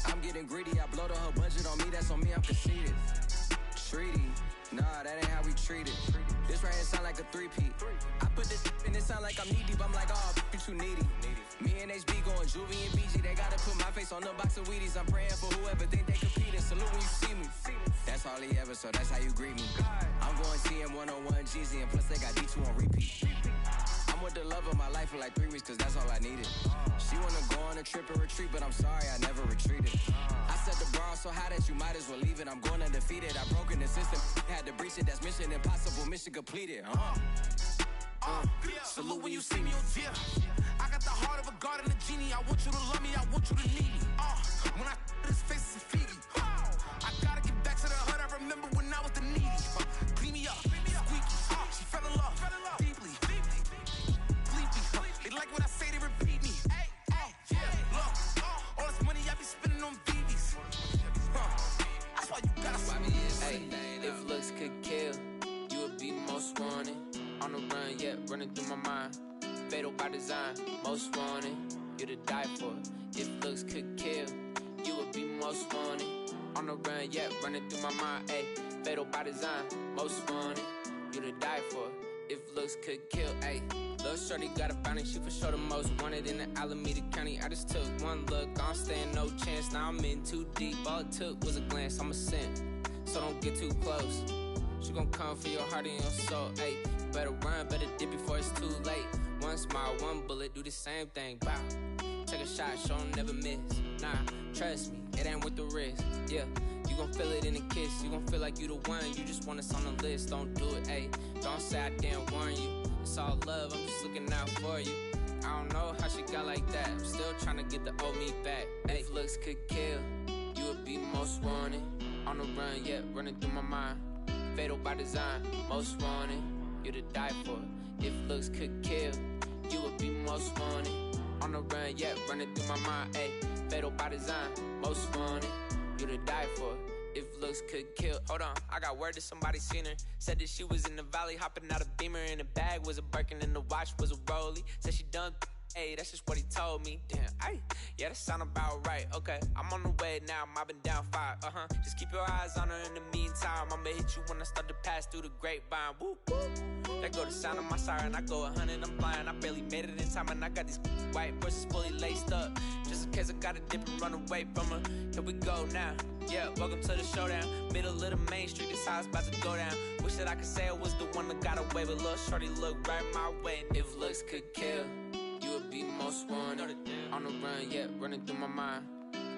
I'm getting greedy, I blow the whole budget on me, that's on me, I'm conceited. Treaty, nah, that ain't how we treat it. This right here sound like a three-peat. I put this in, it sound like I'm knee deep, I'm like, oh, you too needy. Me and HB going Juvie and BG, they gotta put my face on the box of Wheaties. I'm praying for whoever think they competing. Salute when you see me. That's all he ever, so that's how you greet me. I'm going TM 101 Jeezy, and plus they got D2 on repeat. I'm with the love of my life for like 3 weeks, cause that's all I needed. She wanna go on a trip and retreat, but I'm sorry, I never retreated. I set the bar so high that you might as well leave it. I'm going undefeated, I broken the system, had to breach it, that's mission impossible, mission completed. Salute when you see me, oh dear. I got the heart of a god and a genie. I want you to love me, I want you to need me. When I this face is Figgy. I gotta get back to the hood, I remember when I was the needy. Clean me up, squeaky. She fell in love, deeply. They like what I say, they repeat me. Yeah, look, all this money I be spending on BBs. That's why you gotta swap me in. Hey, if looks could kill, you would be most wanted. On the run, yet running through my mind. Fatal by design, most wanted. You to die for. If looks could kill, you would be most wanted. On the run, yet running through my mind. Ay, fatal by design, most wanted. You to die for. If looks could kill, ay. Lil' shorty got a bounty, she for sure the most wanted in the Alameda County. I just took one look, I don't stand no chance. Now I'm in too deep, all it took was a glance. I'm a simp, so don't get too close. She gon' come for your heart and your soul, ayy. Better run, better dip before it's too late. One smile, one bullet, do the same thing, bow. Take a shot, show 'em never miss. Nah, trust me, it ain't worth the risk, yeah. You gon' feel it in a kiss, you gon' feel like you the one. You just want us on the list, don't do it, ayy. Don't say I didn't warn you. It's all love, I'm just looking out for you. I don't know how she got like that. I'm still trying to get the old me back. Ay, if looks could kill, you would be most wanted. On the run, yet running through my mind. Fatal by design, most wanted. You to die for. If looks could kill, you would be most wanted. On the run, yet running through my mind. Ay, fatal by design, most wanted. You to die for. If looks could kill. Hold on, I got word that somebody seen her. Said that she was in the valley, hopping out a Beamer, and the bag was a Birkin and the watch was a Rollie. Said she done. Hey, that's just what he told me. Damn, ay, yeah, that sound about right. Okay, I'm on the way now, mobbing down 5. Just keep your eyes on her in the meantime. I'ma hit you when I start to pass through the grapevine. Woo, woo. That go the sound of my siren. I go 100, I'm flying. I barely made it in time, and I got these white horses fully laced up. Just in case I gotta dip and run away from her. Here we go now. Yeah, welcome to the showdown. Middle of the main street, this how it's about to go down. Wish that I could say I was the one that got away, but little shorty look right my way. If looks could kill, you would be most wanted. On the run, yet running through my mind.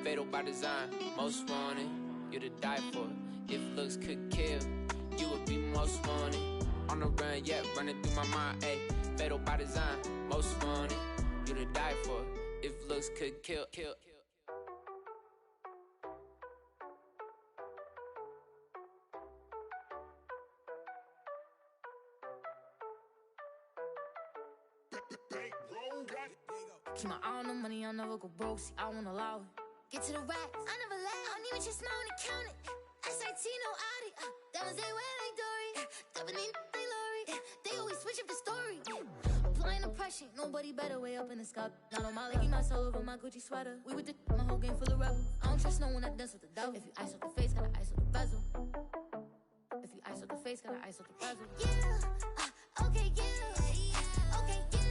Fatal by design, most wanted. You to die for. If looks could kill, you would be most wanted. On the run, yet running through my mind. Ay, fatal by design, most wanted. You to die for. If looks could kill. Keep my eye on the money, I'll never go broke. See, I won't allow it. Get to the racks, I never lie. I don't even just smile when I count it. SIT, no Audi. Diamonds, they wear like Dory. Dubbing in, they Lori. They always switch up the story. Applying the pressure, nobody better way up in the sky. Not on my leg, my soul over my Gucci sweater. We with the my whole game full of rebels. I don't trust no one that dance with the devil. If you ice with the face, gotta ice with the bezel. If you ice with the face, gotta ice with the bezel. Yeah, okay, yeah. Okay, yeah.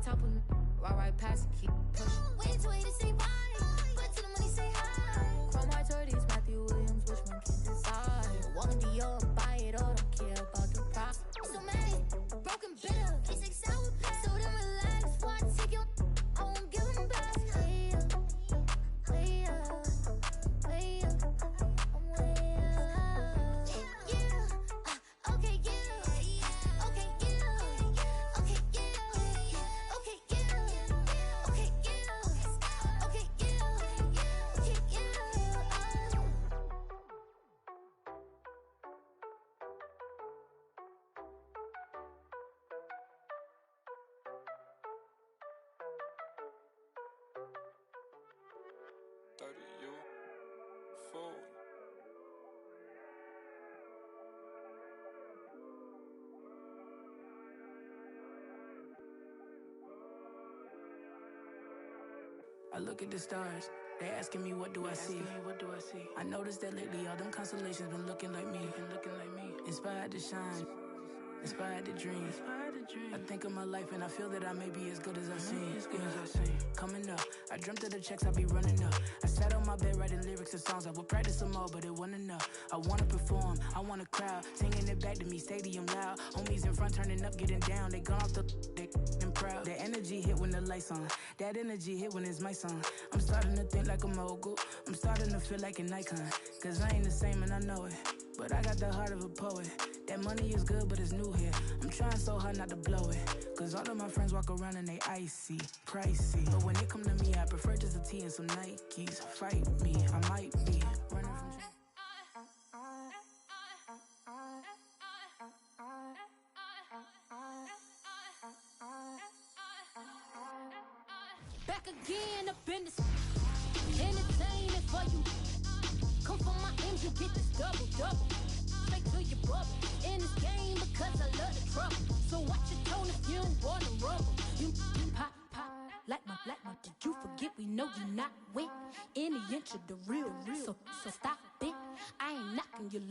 Top one, right past it, keep pushing. Wait to say bye, but to the money say hi. Chrome heart 30s, Matthew Williams, which one can decide? Walking Dior, buy it all, don't care about the price. So mad, broken bitter, it's like sour patch. So then relax, before I take you, I won't give them back. Way up, way up, way up, I'm way up. Yeah, okay, yeah, okay, yeah, okay, yeah, okay, I look at the stars. They asking me what do I see? I noticed that lately all them constellations been looking like me. Inspired to shine, inspired to dream. I think of my life and I feel that I may be as good as I seem. Coming up, I dreamt of the checks I be running up. I sat on my bed writing lyrics to songs. I would practice some more, but it wasn't enough. I wanna perform, I want a crowd singing it back to me, stadium loud. Homies in front turning up, getting down. They gone off the and proud. That energy hit when the lights on. That energy hit when it's my song. I'm starting to think like a mogul. I'm starting to feel like an icon. Cause I ain't the same and I know it, but I got the heart of a poet. That money is good, but it's new here. I'm trying so hard not to blow it. Cause all of my friends walk around and they icy, pricey. But when it come to me, I prefer just a tee and some Nikes. Fight me, I might be running from Back again up in this entertainment for you. Come for my ends, you get this double. Straight to your bubble. In this game because I love the trouble. So watch your tone if you don't wanna rumble. You pop like my. Did you forget we know you not with any inch of the real? So stop it. I ain't knocking you.